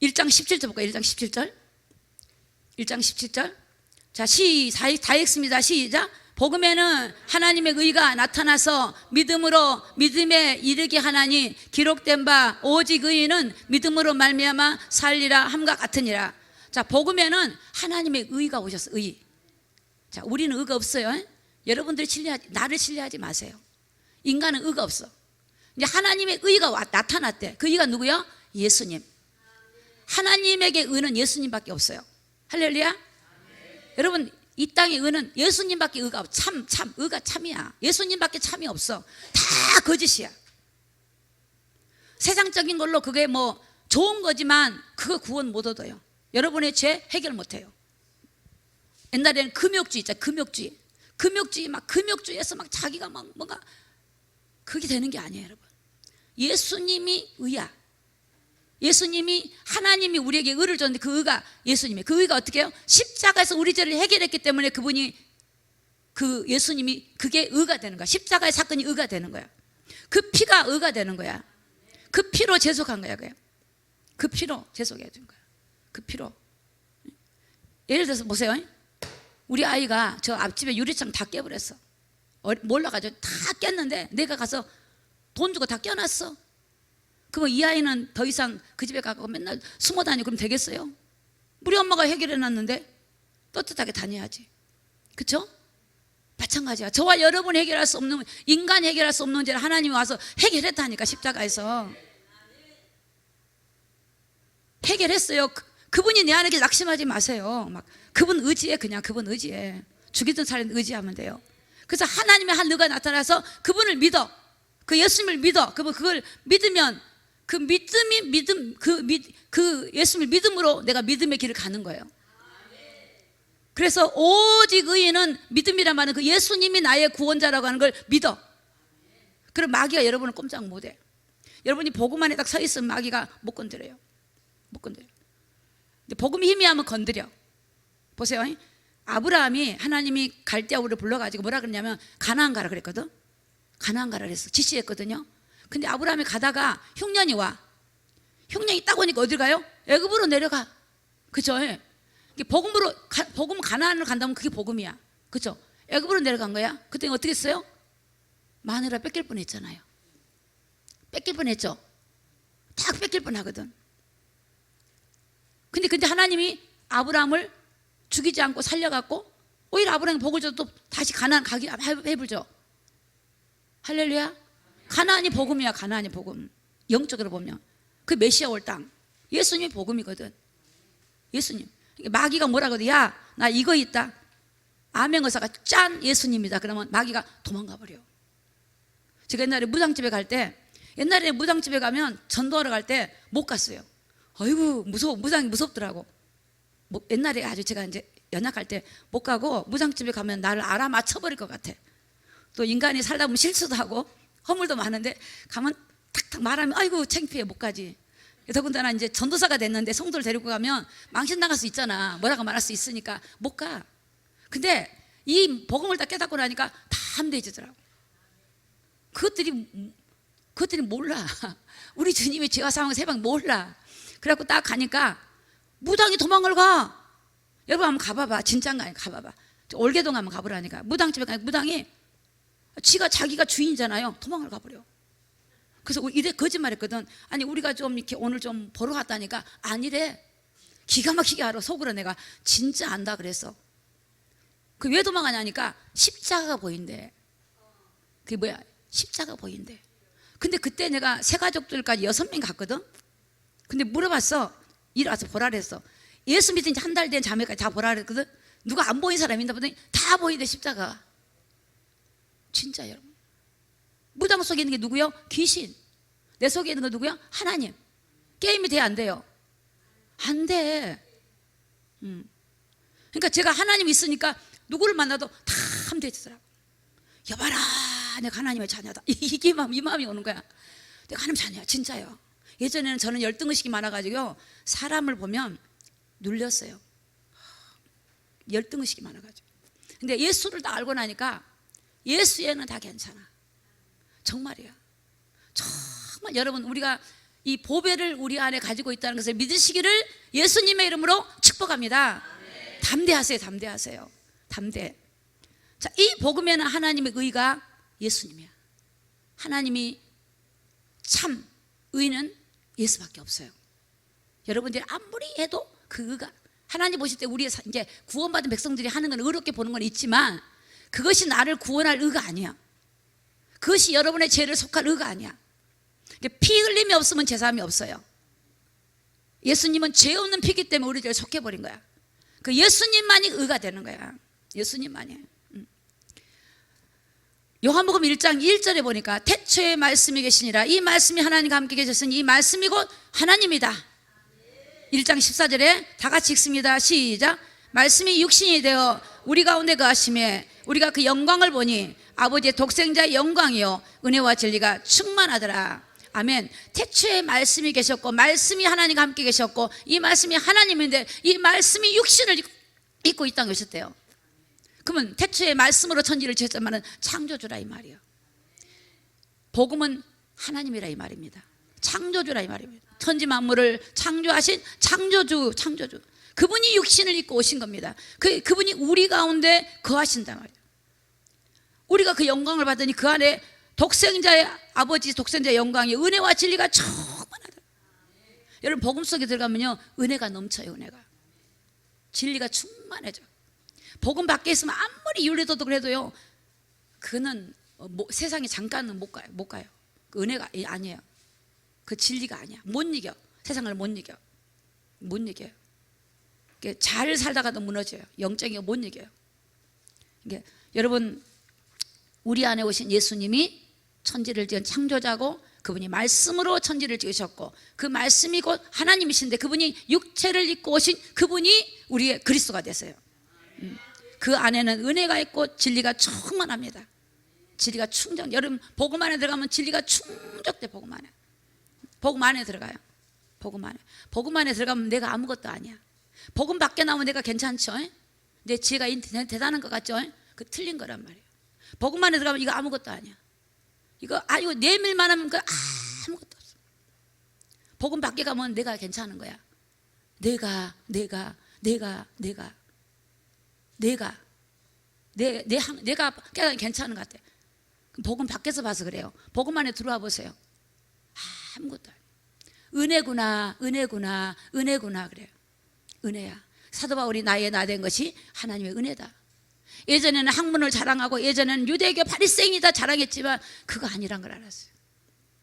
1장 17절 볼까요? 1장 17절. 1장 17절. 자, 다 읽습니다. 시작. 복음에는 하나님의 의가 나타나서 믿음으로 믿음에 이르게 하나니 기록된 바 오직 의인은 믿음으로 말미암아 살리라 함과 같으니라. 자, 복음에는 하나님의 의가 오셨어. 의. 자, 우리는 의가 없어요. 여러분들이 나를 신뢰하지 마세요. 인간은 의가 없어. 이제 하나님의 의가 나타났대. 그 의가 누구요? 예수님. 하나님에게 의는 예수님밖에 없어요. 할렐루야. 여러분, 이 땅의 의는 예수님밖에 의가 없어. 의가 참이야. 예수님밖에 참이 없어. 다 거짓이야. 세상적인 걸로 그게 뭐 좋은 거지만 그거 구원 못 얻어요. 여러분의 죄 해결 못 해요. 옛날에는 금욕주의 있잖아요. 금욕주의 막 금욕주의에서 막 자기가 막 뭔가 그게 되는 게 아니에요, 여러분. 예수님이 의야. 예수님이 하나님이 우리에게 의를 줬는데 그 의가 예수님이에요. 그 의가 어떻게 해요? 십자가에서 우리 죄를 해결했기 때문에 그분이 그 예수님이 그게 의가 되는 거야. 십자가의 사건이 의가 되는 거야. 그 피가 의가 되는 거야. 그 피로 제속한 거야. 그 피로 제속해 준 거야. 그 피로. 예를 들어서 보세요. 우리 아이가 저 앞집에 유리창 다 깨버렸어. 몰라가지고 다 깼는데 내가 가서 돈 주고 다 껴놨어. 그럼 이 아이는 더 이상 그 집에 가고 맨날 숨어 다니고 그러면 되겠어요? 우리 엄마가 해결해놨는데 떳떳하게 다녀야지. 그렇죠? 마찬가지야. 저와 여러분이 해결할 수 없는, 인간이 해결할 수 없는 문제를 하나님이 와서 해결했다니까. 십자가에서 해결했어요. 그분이 내 안에 낙심하지 마세요. 막 그분 의지에, 그냥 그분 의지에, 죽이든 살든 의지하면 돼요. 그래서 하나님의 한 의가 나타나서 그분을 믿어. 그 예수님을 믿어. 그걸 믿으면 그 믿음이 그 예수님을 믿음으로 내가 믿음의 길을 가는 거예요. 그래서 오직 의인은 믿음이란 말은 그 예수님이 나의 구원자라고 하는 걸 믿어. 그럼 마귀가 여러분을 꼼짝 못해. 여러분이 복음 안에 딱 서 있으면 마귀가 못 건드려요. 못 건드려. 근데 복음이 희미하면 건드려. 보세요. 아브라함이 하나님이 갈대아우를 불러가지고 뭐라 그랬냐면 가나안 가라 그랬거든. 가나안 가라 그랬어. 지시했거든요. 근데 아브라함이 가다가 흉년이 와. 흉년이 딱 오니까 어딜 가요? 애굽으로 내려가. 그죠? 복음 가나안으로 간다면 그게 복음이야. 그죠? 애굽으로 내려간 거야. 그때 어떻게 했어요? 마누라 뺏길 뻔했잖아요. 뺏길 뻔했죠. 딱 뺏길 뻔하거든. 근데 하나님이 아브라함을 죽이지 않고 살려갖고 오히려 아브라함이 복을 줘도 또 다시 가나안 가게 해불죠. 할렐루야. 가나안이 복음이야. 가나안이 복음. 영적으로 보면 그 메시아 올 땅 예수님이 복음이거든. 예수님. 마귀가 뭐라고 해? 야, 나 이거 있다. 아멘 의사가 짠 예수님이다. 그러면 마귀가 도망가 버려. 제가 옛날에 무당집에 갈 때, 옛날에 무당집에 가면 전도하러 갈 때 못 갔어요. 아이고 무서워. 무당이 무섭더라고. 옛날에 아주 제가 이제 연약할 때 못 가고 무당집에 가면 나를 알아맞혀 버릴 것 같아. 또 인간이 살다 보면 실수도 하고 허물도 많은데 가면 탁탁 말하면 아이고 창피해 못 가지. 더군다나 이제 전도사가 됐는데 성도를 데리고 가면 망신 나갈 수 있잖아. 뭐라고 말할 수 있으니까 못 가. 근데 이 복음을 다 깨닫고 나니까 다 함대해지더라고. 그것들이 몰라. 우리 주님의 죄와 사망의 세방 몰라. 그래갖고 딱 가니까 무당이 도망을 가. 여러분 한번 가봐봐. 진짜인가 아니 가봐봐. 올개동 한번 가보라니까. 무당집에 가니까 무당이 자기가 주인이잖아요. 도망을 가버려. 그래서 이래 거짓말했거든. 아니 우리가 좀 이렇게 오늘 좀 보러 갔다니까 아니래. 기가 막히게 알아. 속으로 내가 진짜 안다 그랬어. 그 왜 도망가냐니까 십자가가 보인대. 그게 뭐야? 십자가 보인대. 근데 그때 내가 새 가족들까지 6명 갔거든. 근데 물어봤어. 이리 와서 보라 그랬어. 예수 믿은 지 한 달 된 자매까지 다 보라 그랬거든. 누가 안 보인 사람이 있나 보더니 다 보이대 십자가. 진짜 여러분. 무당 속에 있는 게 누구요? 귀신. 내 속에 있는 거 누구요? 하나님. 게임이 돼 안 돼요? 안 돼. 그러니까 제가 하나님 있으니까 누구를 만나도 다 함대해지더라고. 여봐라 내가 하나님의 자녀다. 이 마음이 오는 거야. 내가 하나님 자녀야 진짜요. 예전에는 저는 열등의식이 많아가지고 사람을 보면 눌렸어요. 열등의식이 많아가지고. 근데 예수를 다 알고 나니까 예수에는 다 괜찮아. 정말이야. 정말 여러분, 우리가 이 보배를 우리 안에 가지고 있다는 것을 믿으시기를 예수님의 이름으로 축복합니다. 담대하세요. 담대하세요. 담대. 자, 이 복음에는 하나님의 의가 예수님이야. 하나님이 참 의는 예수밖에 없어요. 여러분들이 아무리 해도 그 의가, 하나님 보실 때 우리 이제 구원받은 백성들이 하는 건 의롭게 보는 건 있지만 그것이 나를 구원할 의가 아니야. 그것이 여러분의 죄를 속할 의가 아니야. 피 흘림이 없으면 제사함이 없어요. 예수님은 죄 없는 피기 때문에 우리 죄를 속해버린 거야. 그 예수님만이 의가 되는 거야. 예수님만이. 요한복음 1장 1절에 보니까 태초에 말씀이 계시니라. 이 말씀이 하나님과 함께 계셨으니 이 말씀이 곧 하나님이다. 1장 14절에 다 같이 읽습니다. 시작. 말씀이 육신이 되어 우리 가운데 거하심에 우리가 그 영광을 보니 아버지의 독생자의 영광이요 은혜와 진리가 충만하더라. 아멘. 태초에 말씀이 계셨고 말씀이 하나님과 함께 계셨고 이 말씀이 하나님인데 이 말씀이 육신을 입고 이 땅에 오셨대요. 그러면 태초에 말씀으로 천지를 지었지만은 창조주라 이 말이에요. 복음은 하나님이라 이 말입니다. 창조주라 이 말입니다. 천지 만물을 창조하신 창조주. 그분이 육신을 입고 오신 겁니다. 그분이 우리 가운데 거하신단 말이에요. 우리가 그 영광을 받으니 그 안에 독생자의 아버지 독생자의 영광이 은혜와 진리가 충만하다. 여러분 복음 속에 들어가면요 은혜가 넘쳐요. 은혜가 진리가 충만해져. 복음 밖에 있으면 아무리 윤리도덕을 해도요 그는 세상에 잠깐은 못 가요. 그 은혜가 아니에요. 그 진리가 아니야. 못 이겨. 세상을 못 이겨요. 잘 살다가도 무너져요. 영적이가 못 이겨요. 여러분 우리 안에 오신 예수님이 천지를 지은 창조자고 그분이 말씀으로 천지를 지으셨고 그 말씀이 곧 하나님이신데 그분이 육체를 입고 오신 그분이 우리의 그리스도가 됐어요. 그 안에는 은혜가 있고 진리가 충만합니다. 진리가 충전. 여러분 복음 안에 들어가면 진리가 충족돼. 복음 안에 들어가요. 복음 안에 들어가면 내가 아무것도 아니야. 복음 밖에 나오면 내가 괜찮죠? 내 지혜가 대단한 것 같죠? 그 틀린 거란 말이에요. 복음 안에 들어가면 이거 아무것도 아니야. 이거 내밀만 하면 그 아무것도 없어. 복음 밖에 가면 내가 괜찮은 거야. 내가 괜찮은 것 같아. 복음 밖에서 봐서 그래요. 복음 안에 들어와 보세요. 아무것도 아니야. 은혜구나 그래요. 은혜야. 사도 바울이 나의 나 된 것이 하나님의 은혜다. 예전에는 학문을 자랑하고 예전에는 유대교 바리새인이다 자랑했지만 그거 아니란 걸 알았어요.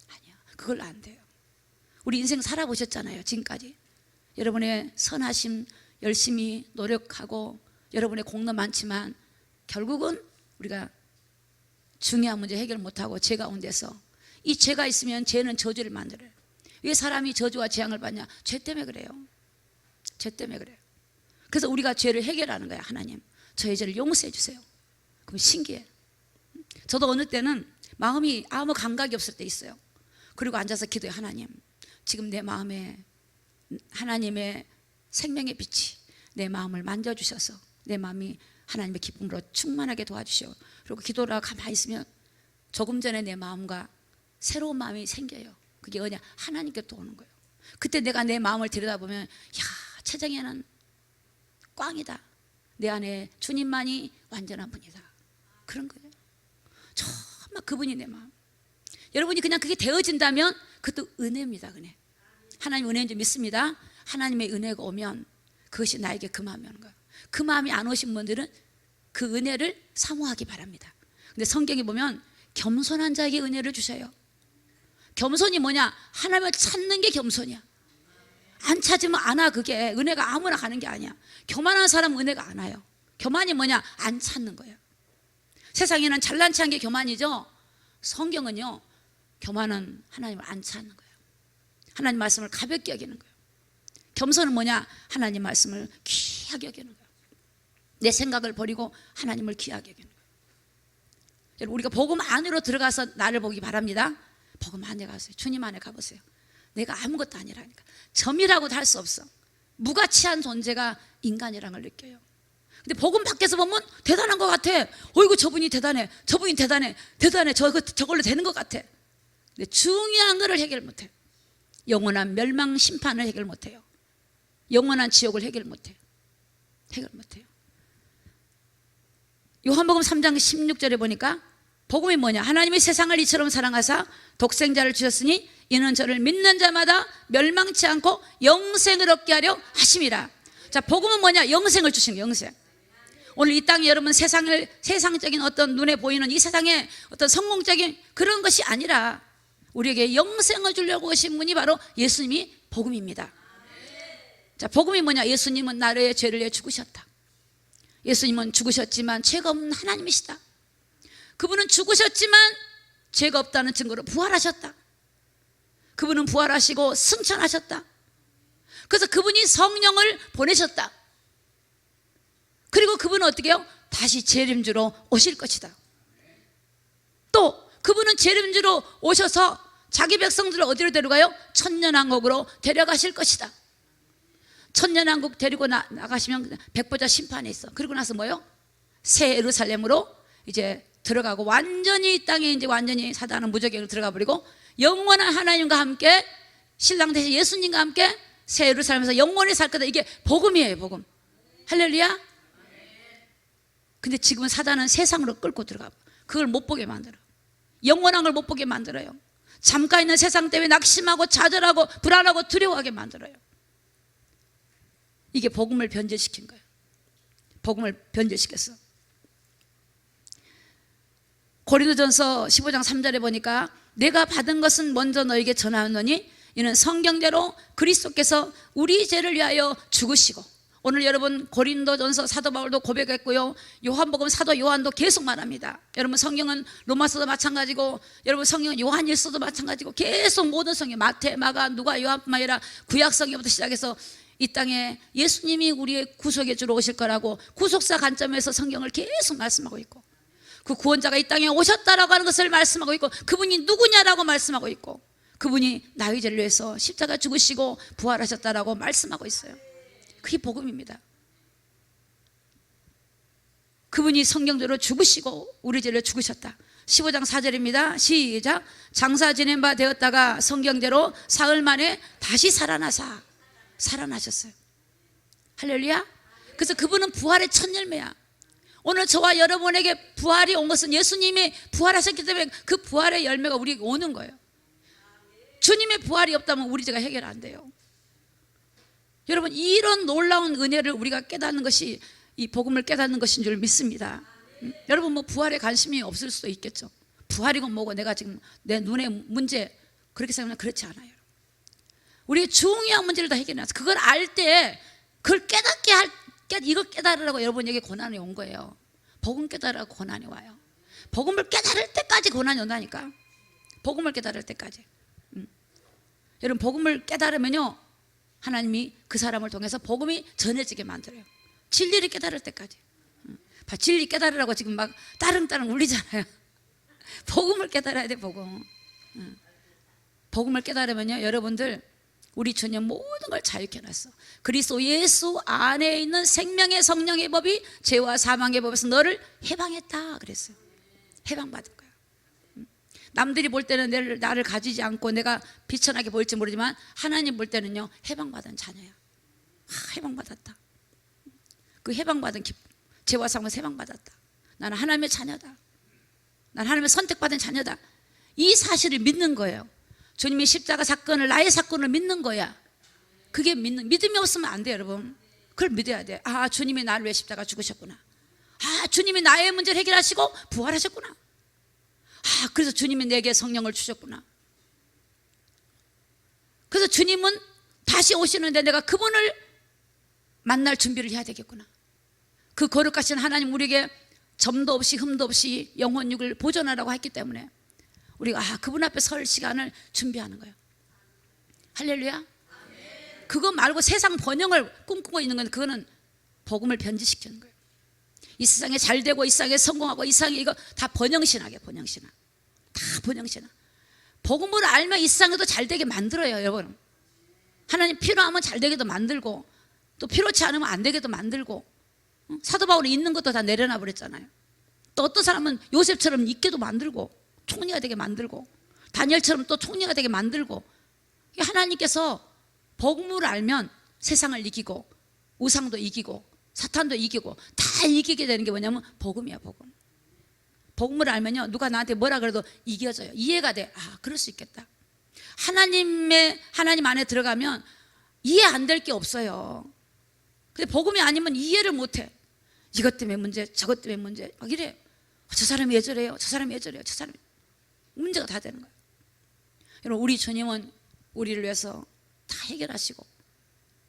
아니야. 그걸로 안 돼요. 우리 인생 살아보셨잖아요. 지금까지. 여러분의 선하심, 열심히 노력하고 여러분의 공로 많지만 결국은 우리가 중요한 문제 해결 못하고 죄 가운데서 이 죄가 있으면 죄는 저주를 만들어요. 왜 사람이 저주와 재앙을 받냐? 죄 때문에 그래요. 그래서 우리가 죄를 해결하는 거야. 하나님 저의 죄를 용서해 주세요. 그럼 신기해. 저도 어느 때는 마음이 아무 감각이 없을 때 있어요. 그리고 앉아서 기도해. 하나님 지금 내 마음에 하나님의 생명의 빛이 내 마음을 만져주셔서 내 마음이 하나님의 기쁨으로 충만하게 도와주시오. 그리고 기도를 하고 가만히 있으면 조금 전에 내 마음과 새로운 마음이 생겨요. 그게 뭐냐? 하나님께부터 오는 거예요. 그때 내가 내 마음을 들여다보면 야 채정이는 꽝이다. 내 안에 주님만이 완전한 분이다. 그런 거예요. 정말 그분이 내 마음. 여러분이 그냥 그게 되어진다면 그것도 은혜입니다. 은혜. 하나님 은혜인 줄 믿습니다. 하나님의 은혜가 오면 그것이 나에게 그 마음이 오는 거예요. 그 마음이 안 오신 분들은 그 은혜를 사모하기 바랍니다. 근데 성경에 보면 겸손한 자에게 은혜를 주셔요. 겸손이 뭐냐? 하나님을 찾는 게 겸손이야. 안 찾으면 안 와. 그게 은혜가 아무나 가는 게 아니야. 교만한 사람은 은혜가 안 와요. 교만이 뭐냐? 안 찾는 거예요. 세상에는 잘난 체한 게 교만이죠. 성경은요 교만은 하나님을 안 찾는 거예요. 하나님 말씀을 가볍게 여기는 거예요. 겸손은 뭐냐? 하나님 말씀을 귀하게 여기는 거예요. 내 생각을 버리고 하나님을 귀하게 여기는 거예요. 여러분 우리가 복음 안으로 들어가서 나를 보기 바랍니다. 복음 안에 가세요. 주님 안에 가보세요. 내가 아무것도 아니라니까. 점이라고도 할 수 없어. 무가치한 존재가 인간이라는 걸 느껴요. 근데 복음 밖에서 보면 대단한 것 같아. 어이구 저분이 대단해. 저걸로 되는 것 같아. 근데 중요한 것을 해결 못해요. 영원한 멸망 심판을 해결 못해요. 영원한 지옥을 해결 못해요. 해결 못해요. 요한복음 3장 16절에 보니까 복음이 뭐냐? 하나님이 세상을 이처럼 사랑하사 독생자를 주셨으니 이는 저를 믿는 자마다 멸망치 않고 영생을 얻게 하려 하심이라. 자, 복음은 뭐냐? 영생을 주신 거예요. 영생. 오늘 이 땅에 여러분 세상적인 어떤 눈에 보이는 이 세상의 어떤 성공적인 그런 것이 아니라 우리에게 영생을 주려고 오신 분이 바로 예수님이 복음입니다. 자, 복음이 뭐냐? 예수님은 나의 죄를 위해 죽으셨다. 예수님은 죽으셨지만 죄가 없는 하나님이시다. 그분은 죽으셨지만 죄가 없다는 증거로 부활하셨다. 그분은 부활하시고 승천하셨다. 그래서 그분이 성령을 보내셨다. 그리고 그분은 어떻게 해요? 다시 재림주로 오실 것이다. 또 그분은 재림주로 오셔서 자기 백성들을 어디로 데려가요? 천년왕국으로 데려가실 것이다. 천년왕국 데리고 나가시면 백보자 심판이 있어. 그리고 나서 뭐요? 새 예루살렘으로 이제 들어가고 완전히 이 땅에 이제 완전히 사단은 무적행으로 들어가 버리고 영원한 하나님과 함께 신랑 되신 예수님과 함께 새 예루살렘에서 영원히 살 거다. 이게 복음이에요. 복음. 할렐루야. 근데 지금은 사단은 세상으로 끌고 들어가. 그걸 못 보게 만들어. 영원한 걸 못 보게 만들어요. 잠깐 있는 세상 때문에 낙심하고 좌절하고 불안하고 두려워하게 만들어요. 이게 복음을 변절시킨 거예요. 복음을 변절시켰어. 고린도전서 15장 3절에 보니까 내가 받은 것은 먼저 너에게 전하노니 이는 성경대로 그리스도께서 우리 죄를 위하여 죽으시고, 오늘 여러분 고린도전서 사도 바울도 고백했고요, 요한복음 사도 요한도 계속 말합니다. 여러분 성경은 로마서도 마찬가지고, 여러분 성경은 요한일서도 마찬가지고, 계속 모든 성경 마태, 마가, 누가, 요한뿐만 아니라 구약 성경부터 시작해서 이 땅에 예수님이 우리의 구속의 주로 오실 거라고 구속사 관점에서 성경을 계속 말씀하고 있고, 그 구원자가 이 땅에 오셨다라고 하는 것을 말씀하고 있고, 그분이 누구냐라고 말씀하고 있고, 그분이 나의 죄를 위해서 십자가 죽으시고 부활하셨다라고 말씀하고 있어요. 그게 복음입니다. 그분이 성경대로 죽으시고 우리 죄를 죽으셨다. 15장 4절입니다. 시작. 장사 지낸 바 되었다가 성경대로 사흘 만에 다시 살아나셨어요. 할렐루야. 그래서 그분은 부활의 첫 열매야. 오늘 저와 여러분에게 부활이 온 것은 예수님이 부활하셨기 때문에 그 부활의 열매가 우리에게 오는 거예요. 주님의 부활이 없다면 우리 죄가 해결 안 돼요. 여러분, 이런 놀라운 은혜를 우리가 깨닫는 것이 이 복음을 깨닫는 것인 줄 믿습니다. 여러분 뭐 부활에 관심이 없을 수도 있겠죠. 부활이고 뭐고 내가 지금 내 눈에 문제 그렇게 생각하면 그렇지 않아요. 우리의 중요한 문제를 다 해결해놨어. 그걸 알 때 그걸 이걸 깨달으라고 여러분에게 고난이 온 거예요. 복음 깨달으라고 고난이 와요. 복음을 깨달을 때까지 고난이 온다니까. 복음을 깨달을 때까지. 여러분 복음을 깨달으면요, 하나님이 그 사람을 통해서 복음이 전해지게 만들어요. 진리를 깨달을 때까지. 진리 깨달으라고 지금 막 따릉따릉 울리잖아요. 복음을 깨달아야 돼. 복음을 깨달으면요, 여러분들 우리 주님 모든 걸 자유케 해놨어. 그리스도 예수 안에 있는 생명의 성령의 법이 죄와 사망의 법에서 너를 해방했다 그랬어요. 해방받은 거야. 남들이 볼 때는 나를 가지지 않고 내가 비천하게 보일지 모르지만 하나님 볼 때는요, 해방받은 자녀야. 해방받았다. 그 해방받은 기쁨, 죄와 사망에서 해방받았다. 나는 하나님의 자녀다. 나는 하나님의 선택받은 자녀다. 이 사실을 믿는 거예요. 주님이 십자가 사건을, 나의 사건을 믿는 거야. 그게 믿음이 없으면 안 돼요, 여러분. 그걸 믿어야 돼. 아, 주님이 나를 위해 십자가 죽으셨구나. 아, 주님이 나의 문제를 해결하시고 부활하셨구나. 아, 그래서 주님이 내게 성령을 주셨구나. 그래서 주님은 다시 오시는데 내가 그분을 만날 준비를 해야 되겠구나. 그 거룩하신 하나님 우리에게 점도 없이 흠도 없이 영혼육을 보존하라고 했기 때문에 우리가 그분 앞에 설 시간을 준비하는 거예요. 할렐루야. 그거 말고 세상 번영을 꿈꾸고 있는 건, 그거는 복음을 변질시키는 거예요. 이 세상에 잘 되고 이 세상에 성공하고 이 세상에 이거 다 번영신하게, 번영신화. 다 번영신화. 복음을 알면 이 세상에도 잘 되게 만들어요, 여러분. 하나님 필요하면 잘 되게도 만들고, 또 필요치 않으면 안 되게도 만들고. 사도 바울이 있는 것도 다 내려놔 버렸잖아요. 또 어떤 사람은 요셉처럼 있게도 만들고, 총리가 되게 만들고, 다니엘처럼 또 총리가 되게 만들고, 하나님께서 복음을 알면 세상을 이기고 우상도 이기고 사탄도 이기고 다 이기게 되는 게 뭐냐면 복음이야. 복음. 복음을 알면요, 누가 나한테 뭐라 그래도 이겨져요. 이해가 돼. 아, 그럴 수 있겠다. 하나님 안에 들어가면 이해 안 될 게 없어요. 근데 복음이 아니면 이해를 못해. 이것 때문에 문제, 저것 때문에 문제, 막 이래. 저 사람이 왜 저래요? 저 사람이 왜 저래요? 저 사람이. 문제가 다 되는 거예요. 여러분, 우리 주님은 우리를 위해서 다 해결하시고,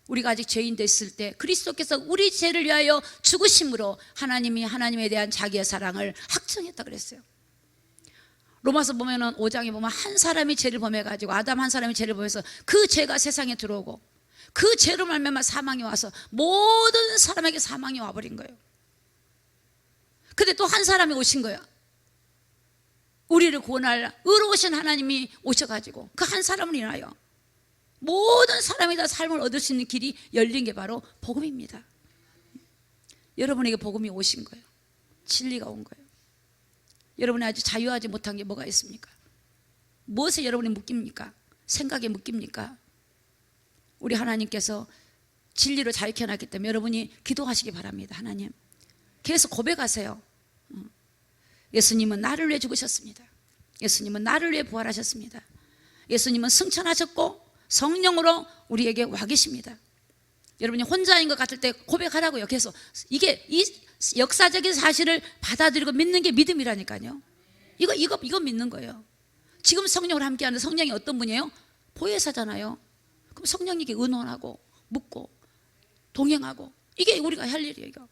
우리가 아직 죄인 됐을 때 그리스도께서 우리 죄를 위하여 죽으심으로 하나님이 하나님에 대한 자기의 사랑을 확증했다 그랬어요. 로마서 보면은 5장에 보면 한 사람이 죄를 범해가지고, 아담 한 사람이 죄를 범해서 그 죄가 세상에 들어오고 그 죄로 말미암아 사망이 와서 모든 사람에게 사망이 와버린 거예요. 근데 또 한 사람이 오신 거예요. 우리를 구원할 의로우신 하나님이 오셔가지고 그 한 사람을 인하여 모든 사람이 다 삶을 얻을 수 있는 길이 열린 게 바로 복음입니다. 여러분에게 복음이 오신 거예요. 진리가 온 거예요. 여러분이 아직 자유하지 못한 게 뭐가 있습니까? 무엇에 여러분이 묶입니까? 생각에 묶입니까? 우리 하나님께서 진리로 자유케 해놨기 때문에 여러분이 기도하시기 바랍니다. 하나님, 계속 고백하세요. 예수님은 나를 위해 죽으셨습니다. 예수님은 나를 위해 부활하셨습니다. 예수님은 승천하셨고 성령으로 우리에게 와 계십니다. 여러분이 혼자인 것 같을 때 고백하라고요. 계속. 이게 이 역사적인 사실을 받아들이고 믿는 게 믿음이라니까요. 이거 믿는 거예요. 지금 성령을 함께하는 성령이 어떤 분이에요? 보혜사잖아요. 그럼 성령에게 의논하고 묻고 동행하고, 이게 우리가 할 일이에요. 이거.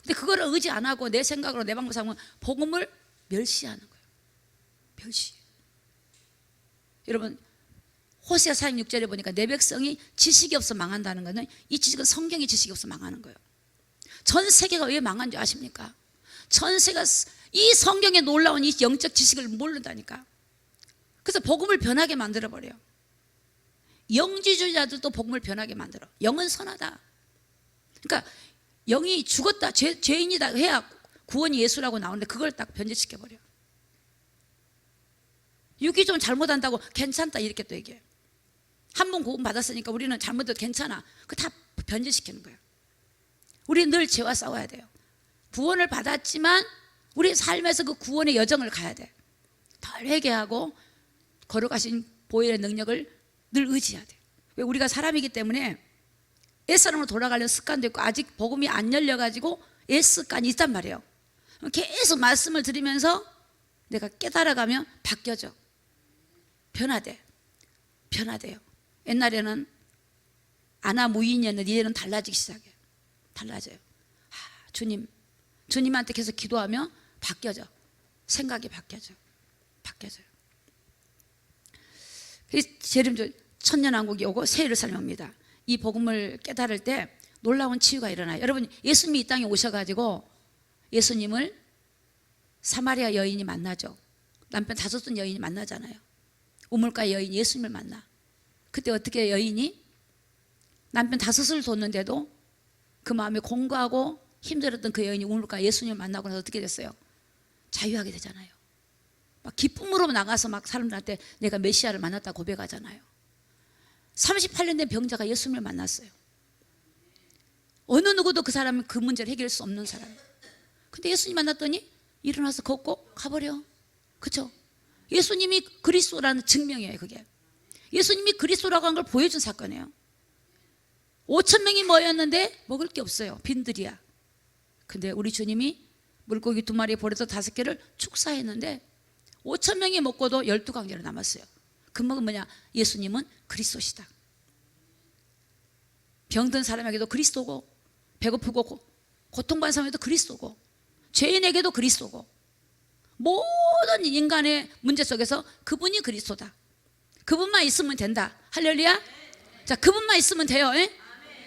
근데 그거를 의지 안 하고 내 생각으로 내 방법으로 하면 복음을 멸시하는 거예요. 멸시. 여러분, 호세아 4:6절에 보니까 내 백성이 지식이 없어 망한다는 것은, 이 지식은 성경의 지식이 없어 망하는 거예요. 전 세계가 왜 망한 줄 아십니까? 전 세계가 이 성경에 놀라운 이 영적 지식을 모른다니까. 그래서 복음을 변하게 만들어버려요. 영지주의자들도 복음을 변하게 만들어. 영은 선하다. 그러니까 영이 죽었다, 죄인이다 해야 구원이 예수라고 나오는데 그걸 딱 변질시켜버려. 육이 좀 잘못한다고 괜찮다 이렇게 또 얘기해요. 한 번 구원 받았으니까 우리는 잘못해도 괜찮아. 그거 다 변질시키는 거예요. 우리는 늘 죄와 싸워야 돼요. 구원을 받았지만 우리 삶에서 그 구원의 여정을 가야 돼. 덜 회개하고 걸어가신 보혈의 능력을 늘 의지해야 돼. 왜? 우리가 사람이기 때문에 옛사람으로 돌아가려는 습관도 있고 아직 복음이 안 열려가지고 옛 습관이 있단 말이에요. 계속 말씀을 들으면서 내가 깨달아가면 바뀌어져. 변화돼요. 옛날에는 아나무인이었는데 이제는 달라지기 시작해요. 달라져요. 주님한테 계속 기도하면 바뀌어져. 생각이 바뀌어져요. 재림절 천년왕국이 오고 새해를 살려옵니다. 이 복음을 깨달을 때 놀라운 치유가 일어나요. 여러분, 예수님이 이 땅에 오셔가지고 예수님을 사마리아 여인이 만나죠. 남편 5분 여인이 만나잖아요. 우물가 여인 예수님을 만나. 그때 어떻게 여인이 남편 5을 뒀는데도 그 마음에 공고하고 힘들었던 그 여인이 우물가 예수님을 만나고 나서 어떻게 됐어요? 자유하게 되잖아요. 막 기쁨으로 나가서 막 사람들한테 내가 메시아를 만났다고 고백하잖아요. 38년 된 병자가 예수님을 만났어요. 어느 누구도 그 사람은 그 문제를 해결할 수 없는 사람. 근데 예수님 만났더니 일어나서 걷고 가버려. 그렇죠? 예수님이 그리스도라는 증명이에요. 그게 예수님이 그리스도라고 한 걸 보여준 사건이에요. 5,000명이 모였는데 먹을 게 없어요. 빈들이야. 근데 우리 주님이 물고기 2마리 보리떡 5개를 축사했는데 5,000명이 먹고도 12강제로 남았어요. 그 먹은 뭐냐? 예수님은 그리스도시다. 병든 사람에게도 그리스도고, 배고프고 고통받는 사람에게도 그리스도고, 죄인에게도 그리스도고, 모든 인간의 문제 속에서 그분이 그리스도다. 그분만 있으면 된다. 할렐루야. 자, 그분만 있으면 돼요.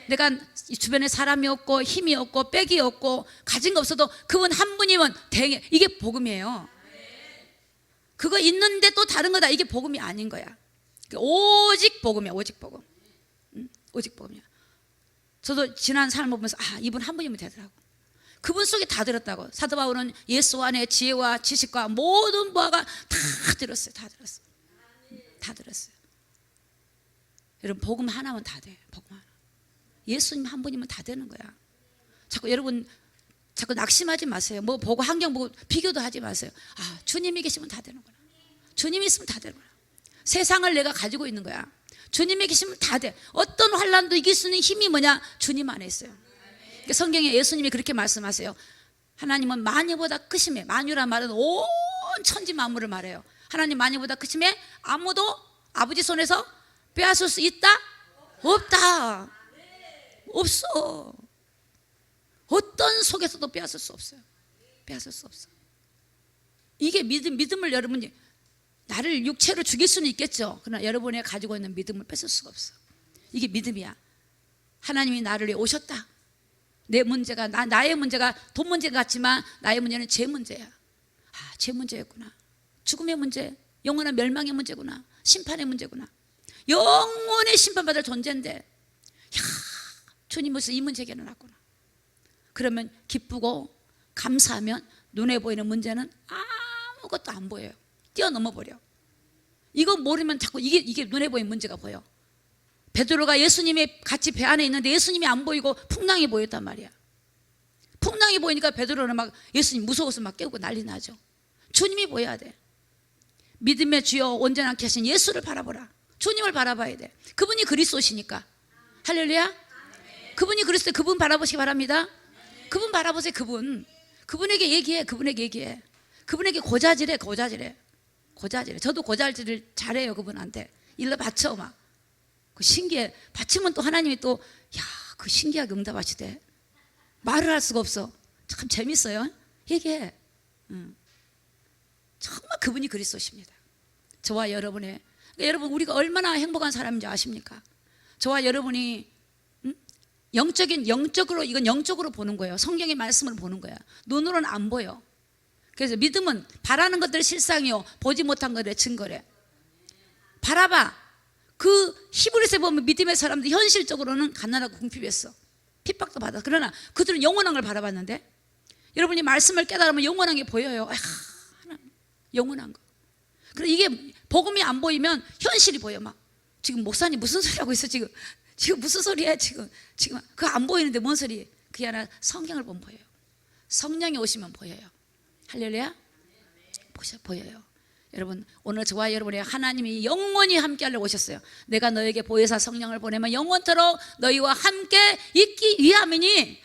내가 주변에 사람이 없고 힘이 없고 빽이 없고 가진 거 없어도 그분 한 분이면 돼. 이게 복음이에요. 그거 있는데 또 다른 거다. 이게 복음이 아닌 거야. 오직 복음이야. 오직 복음. 오직 복음이야. 저도 지난 삶을 보면서 이분 한 분이면 되더라고. 그분 속에 다 들었다고. 사도 바울은 예수 안에 지혜와 지식과 모든 보화가 다 들었어요. 다 들었어요. 다 들었어요. 여러분 복음 하나면 다 돼요. 복음 하나. 예수님 한 분이면 다 되는 거야. 자꾸 여러분 자꾸 낙심하지 마세요. 뭐 보고 환경 보고 비교도 하지 마세요. 아, 주님이 계시면 다 되는구나. 주님이 있으면 다 되는구나. 세상을 내가 가지고 있는 거야. 주님이 계시면 다 돼. 어떤 환난도 이길 수 있는 힘이 뭐냐? 주님 안에 있어요. 성경에 예수님이 그렇게 말씀하세요. 하나님은 만유보다 크심에, 만유란 말은 온 천지 만물을 말해요. 하나님 만유보다 크심에 아무도 아버지 손에서 빼앗을 수 있다? 없다. 없어. 어떤 속에서도 빼앗을 수 없어요. 빼앗을 수 없어. 이게 믿음을 여러분이 나를 육체로 죽일 수는 있겠죠. 그러나 여러분이 가지고 있는 믿음을 뺏을 수가 없어. 이게 믿음이야. 하나님이 나를 위해 오셨다. 내 문제가 나의 문제가 돈 문제 같지만 나의 문제는 죄 문제야. 아, 죄 문제였구나. 죽음의 문제, 영원한 멸망의 문제구나. 심판의 문제구나. 영원히 심판받을 존재인데, 야, 주님 무슨 이 문제 해결해놨구나. 그러면 기쁘고 감사하면 눈에 보이는 문제는 아무것도 안 보여요. 뛰어넘어 버려. 이거 모르면 자꾸 이게 눈에 보이는 문제가 보여. 베드로가 예수님이 같이 배 안에 있는데 예수님이 안 보이고 풍랑이 보였단 말이야. 풍랑이 보이니까 베드로는 막 예수님 무서워서 막 깨우고 난리 나죠. 주님이 보여야 돼. 믿음의 주여 온전하게 하신 예수를 바라보라. 주님을 바라봐야 돼. 그분이 그리스도시니까. 할렐루야. 그분이 그리스도, 그분 바라보시기 바랍니다. 그분 바라보세요. 그분에게 얘기해. 그분에게 얘기해. 그분에게 고자질해. 저도 고자질을 잘해요. 그분한테 일러 바쳐. 막 그 신기해. 바치면 또 하나님이 또 야, 그 신기하게 응답하시대. 말을 할 수가 없어. 참 재밌어요. 얘기해. 정말 그분이 그리스도십니다. 저와 여러분의, 여러분 우리가 얼마나 행복한 사람인지 아십니까? 저와 여러분이 영적으로, 이건 영적으로 보는 거예요. 성경의 말씀을 보는 거야. 눈으로는 안 보여. 그래서 믿음은 바라는 것들의 실상이요, 보지 못한 것들의 증거래. 바라봐. 그 히브리서에 보면 믿음의 사람들 현실적으로는 가난하고 궁핍했어. 핍박도 받아. 그러나 그들은 영원한 걸 바라봤는데, 여러분이 말씀을 깨달으면 영원한 게 보여요. 아, 영원한 거. 그래, 이게 복음이 안 보이면 현실이 보여. 막 지금 목사님 무슨 소리 하고 있어? 지금 무슨 소리야? 지금 그거 안 보이는데 뭔 소리? 그게 아니라 성경을 보면 보여요. 성령이 오시면 보여요. 할렐루야. 보여요. 여러분 오늘 저와 여러분의 하나님이 영원히 함께 하려고 오셨어요. 내가 너에게 보혜사 성령을 보내면 영원토록 너희와 함께 있기 위함이니.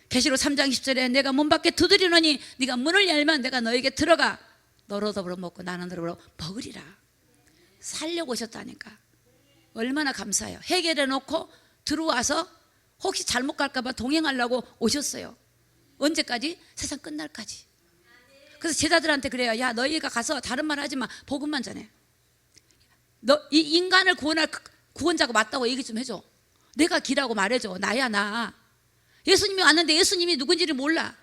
계시록 3장 10절에 내가 문 밖에 두드리노니 네가 문을 열면 내가 너에게 들어가 너로 더불어 먹고 나는 더불어 먹으리라. 살려고 오셨다니까. 얼마나 감사해요. 해결해 놓고 들어와서 혹시 잘못 갈까 봐 동행하려고 오셨어요. 언제까지? 세상 끝날까지. 그래서 제자들한테 그래요. 야, 너희가 가서 다른 말 하지 마. 복음만 전해. 너 이 인간을 구원할 구원자가 맞다고 얘기 좀 해줘. 내가 길하고 말해줘. 나야 나. 예수님이 왔는데 예수님이 누군지를 몰라.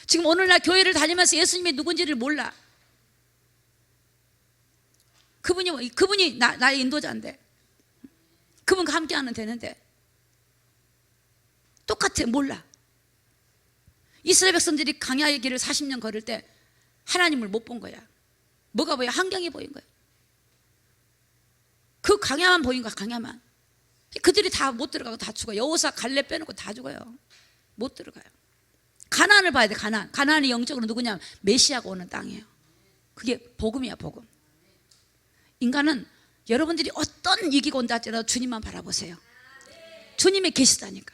지금 오늘날 교회를 다니면서 예수님이 누군지를 몰라. 그분이 나의 인도자인데, 그분과 함께하면 되는데 똑같아. 몰라. 이스라엘 백성들이 광야의 길을 40년 걸을 때 하나님을 못 본 거야. 뭐가 보여? 한경이 보인 거야. 그 광야만 보인 거야. 광야만. 그들이 다 못 들어가고 다 죽어요. 여호사 갈렙 빼놓고 다 죽어요. 못 들어가요. 가나안을 봐야 돼. 가나안이 영적으로 누구냐? 메시아가 오는 땅이에요. 그게 복음이야. 복음. 인간은 여러분들이 어떤 위기가 온다 할지라도 주님만 바라보세요. 주님이 계시다니까.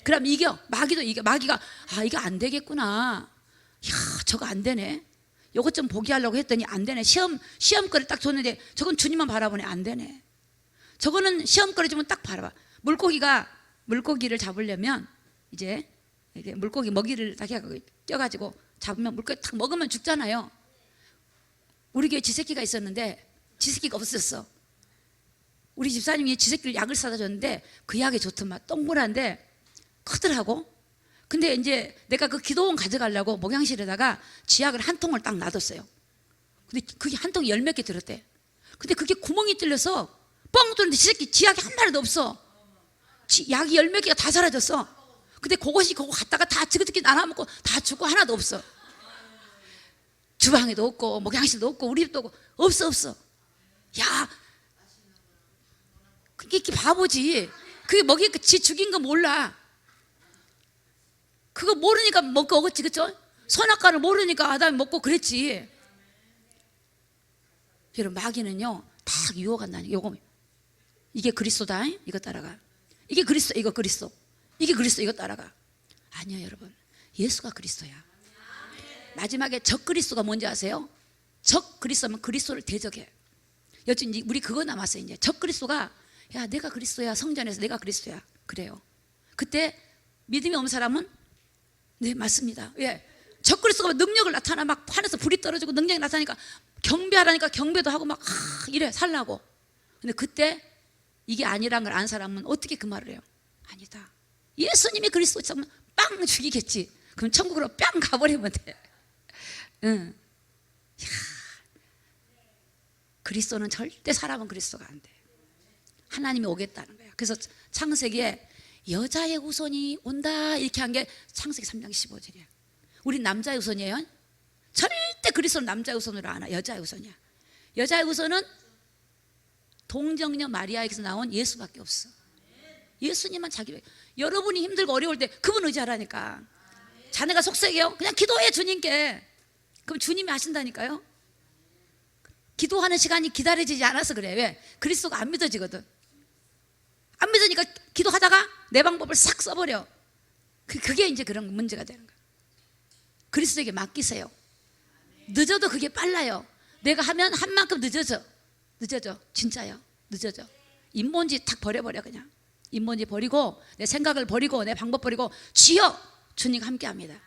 그럼 이겨. 마귀도 이겨. 마귀가 이거 안 되겠구나. 야, 저거 안 되네. 요것 좀 보게 하려고 했더니 안 되네. 시험거리 딱 줬는데 저건 주님만 바라보네. 안 되네. 저거는 시험거리 주면 딱 바라봐. 물고기를 잡으려면 이제 이렇게 물고기 먹이를 딱 해가지고 껴가지고 잡으면 물고기 딱 먹으면 죽잖아요. 우리 교회 쥐새끼가 있었는데 쥐새끼가 없었어. 우리 집사님이 쥐새끼를 약을 사다 줬는데 그 약이 좋더만. 동그란데 크더라고. 근데 이제 내가 그 기도원 가져가려고 목양실에다가 쥐약을 한 통을 딱 놔뒀어요. 근데 그게 한 통이 10몇 개 들었대. 근데 그게 구멍이 뚫려서 뻥 뚫는데 쥐약이 한 마리도 없어. 약이 10몇 개가 다 사라졌어. 근데 그것이 그거 갔다가 다 지그저기 나눠먹고 다 죽고 하나도 없어. 주방에도 없고 목양실도 없고 우리 집도 없고 없어. 야, 그게 바보지. 그게 먹이 지 죽인 거 몰라. 그거 모르니까 먹고 어겠지, 그쵸? 선악과를 모르니까 아담이 먹고 그랬지. 여러분, 마귀는요 다 유혹한다니. 요거 이게 그리스도다, 이거 따라가. 이게 그리스도, 이거 그리스도. 이게 그리스도, 이거 따라가. 아니요, 여러분, 예수가 그리스도야. 마지막에 적 그리스도가 뭔지 아세요? 적 그리스도면 그리스도를 대적해. 여튼 우리 그거 남았어요. 이제 적 그리스도가, 야, 내가 그리스도야, 성전에서 내가 그리스도야, 그래요. 그때 믿음이 없는 사람은 네, 맞습니다. 예, 적 그리스도가 능력을 나타나, 막 하늘에서 불이 떨어지고 능력이 나타나니까 경배하라니까 경배도 하고 막 이래 살라고. 근데 그때 이게 아니란 걸 안 사람은 어떻게 그 말을 해요? 아니다, 예수님이 그리스도처럼 빵 죽이겠지. 그럼 천국으로 뺨 가버리면 돼. 응. 야, 그리스도는 절대 사람은 그리스도가 안 돼. 하나님이 오겠다는 거야. 그래서 창세기에 여자의 후손이 온다 이렇게 한 게 창세기 3장 15절이야. 우리 남자의 후손이에요. 절대 그리스도는 남자의 후손으로 안 와. 여자의 후손이야. 여자의 후손은 동정녀 마리아에게서 나온 예수밖에 없어. 예수님만 자기. 여러분이 힘들고 어려울 때 그분 의지하라니까. 자네가 속색이요? 그냥 기도해 주님께. 그럼 주님이 하신다니까요. 기도하는 시간이 기다려지지 않아서 그래. 왜? 그리스도가 안 믿어지거든. 안 믿으니까 기도하다가 내 방법을 싹 써버려. 그게 이제 그런 문제가 되는 거야. 그리스도에게 맡기세요. 늦어도 그게 빨라요. 내가 하면 한 만큼 늦어져. 진짜요. 늦어져. 인본주의 탁 버려버려. 그냥 인본주의 버리고 내 생각을 버리고 내 방법 버리고 주여, 주님과 함께합니다.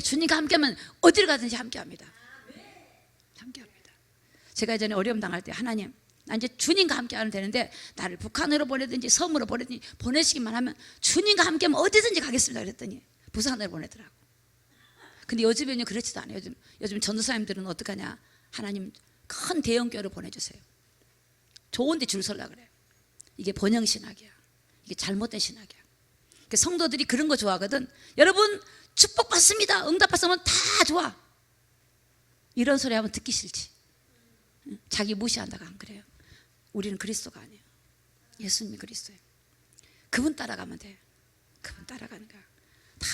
주님과 함께하면 어디를 가든지 함께합니다. 함께합니다. 제가 예전에 어려움 당할 때, 하나님, 나 이제 주님과 함께하면 되는데 나를 북한으로 보내든지 섬으로 보내든지 보내시기만 하면 주님과 함께하면 어디든지 가겠습니다. 그랬더니 부산으로 보내더라고. 근데 요즘에는 그렇지도 않아요. 요즘 전도사님들은 어떡하냐, 하나님 큰 대형교회로 보내주세요. 좋은 데 줄 서려고 그래요. 이게 번영신학이야. 이게 잘못된 신학이야. 성도들이 그런 거 좋아하거든. 여러분 축복받습니다, 응답받으면 다 좋아. 이런 소리 하면 듣기 싫지. 자기 무시한다고 안 그래요. 우리는 그리스도가 아니에요. 예수님이 그리스도예요. 그분 따라가면 돼. 그분 따라가는 거야. 다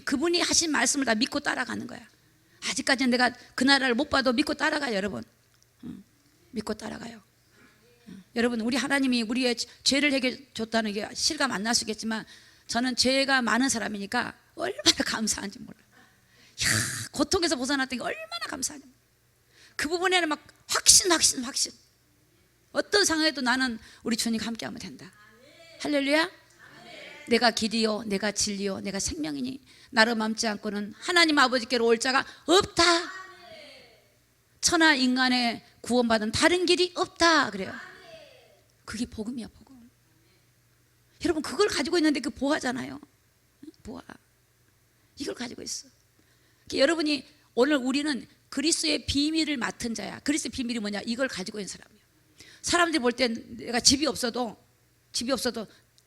그분이 하신 말씀을 다 믿고 따라가는 거야. 아직까지는 내가 그 나라를 못 봐도 믿고 따라가요, 여러분. 믿고 따라가요. 여러분, 우리 하나님이 우리의 죄를 해결해 줬다는 게 실감 안 나시겠지만 저는 죄가 많은 사람이니까 얼마나 감사한지 몰라. 야, 고통에서 벗어났던 게 얼마나 감사한지 몰라. 그 부분에는 막 확신. 어떤 상황에도 나는 우리 주님과 함께하면 된다. 할렐루야. 내가 길이요, 내가 진리요, 내가 생명이니 나를 맘지 않고는 하나님 아버지께로 올 자가 없다. 천하 인간의 구원받은 다른 길이 없다 그래요. 그게 복음이야, 복음. 여러분, 그걸 가지고 있는데 그 보아잖아요. 보아. 이걸 가지고 있어. 여러분이 오늘 우리는 그리스도의 비밀을 맡은 자야. 그리스도의 비밀이 뭐냐? 이걸 가지고 있는 사람이야. 사람들이 볼 땐 내가 집이 없어도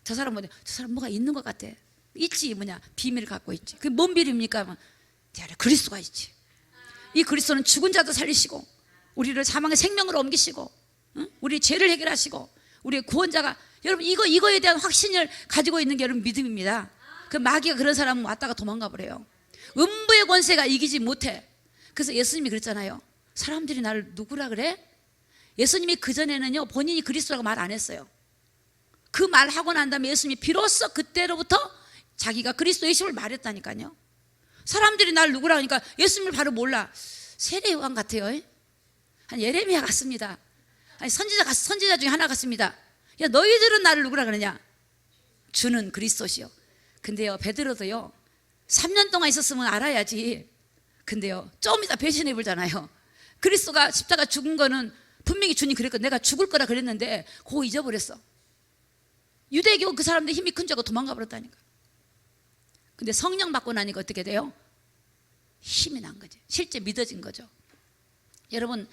저 사람 뭐냐? 저 사람 뭐가 있는 것 같아. 있지, 뭐냐? 비밀을 갖고 있지. 그게 뭔 비밀입니까? 그리스도가 있지. 이 그리스도는 죽은 자도 살리시고 우리를 사망의 생명으로 옮기시고, 응? 우리 죄를 해결하시고 우리의 구원자가, 여러분 이거에 대한 확신을 가지고 있는 게 여러분 믿음입니다. 그 마귀가 그런 사람은 왔다가 도망가 버려요. 음부의 권세가 이기지 못해. 그래서 예수님이 그랬잖아요. 사람들이 나를 누구라 그래? 예수님이 그전에는요 본인이 그리스도라고 말 안 했어요. 그 말하고 난 다음에 예수님이 비로소 그때로부터 자기가 그리스도의 심을 말했다니까요. 사람들이 나를 누구라 하니까 예수님을 바로 몰라. 세례 요한 같아요. 한 예레미야 같습니다. 아니 선지자 중에 하나 같습니다. 야, 너희들은 나를 누구라 그러냐? 주는 그리스도시요. 근데요, 베드로도요 3년 동안 있었으면 알아야지. 근데요, 좀 이따 배신해 보잖아요. 그리스도가 십자가 죽은 거는 분명히 주님 그랬거든. 내가 죽을 거라 그랬는데 그거 잊어버렸어. 유대교 그 사람들 힘이 큰 줄 알고 도망가 버렸다니까. 근데 성령 받고 나니까 어떻게 돼요? 힘이 난 거지. 실제 믿어진 거죠. 여러분,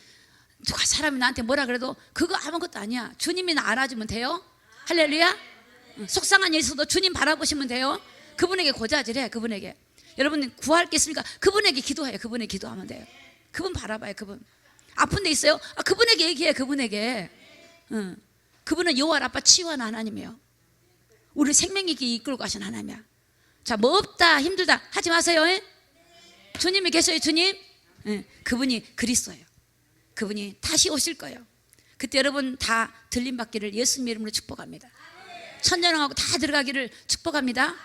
누가 사람이 나한테 뭐라 그래도 그거 아무것도 아니야. 주님이 나 알아주면 돼요. 할렐루야. 속상한 일 있어도 주님 바라보시면 돼요. 그분에게 고자질해. 그분에게. 여러분 구할 게 있으니까 그분에게 기도해요. 그분에게 기도하면 돼요. 그분 바라봐요. 그분. 아픈 데 있어요? 그분에게 얘기해. 그분에게. 그분은 여호와 라파 치유하는 하나님이에요. 우리 생명있게 이끌고 가신 하나님이야. 자, 뭐 없다 힘들다 하지 마세요. 주님이 계셔요. 주님. 그분이 그리스도예요. 그분이 다시 오실 거예요. 그때 여러분 다 들림받기를 예수님 이름으로 축복합니다. 천년왕하고 다 들어가기를 축복합니다.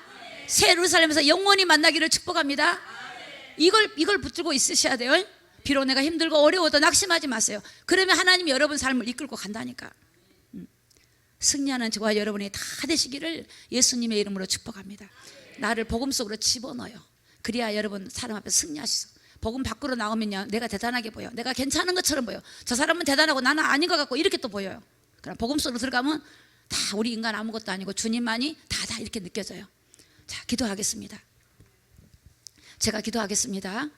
새 예루살렘에서 영원히 만나기를 축복합니다. 이걸 붙들고 있으셔야 돼요. 비록 내가 힘들고 어려워도 낙심하지 마세요. 그러면 하나님이 여러분 삶을 이끌고 간다니까. 승리하는 저와 여러분이 다 되시기를 예수님의 이름으로 축복합니다. 나를 복음 속으로 집어넣어요. 그래야 여러분 사람 앞에 승리하시죠. 복음 밖으로 나오면요, 내가 대단하게 보여. 내가 괜찮은 것처럼 보여. 저 사람은 대단하고 나는 아닌 것 같고 이렇게 또 보여요. 그럼 복음 속으로 들어가면 다 우리 인간 아무것도 아니고 주님만이 다 이렇게 느껴져요. 자, 기도하겠습니다. 제가 기도하겠습니다.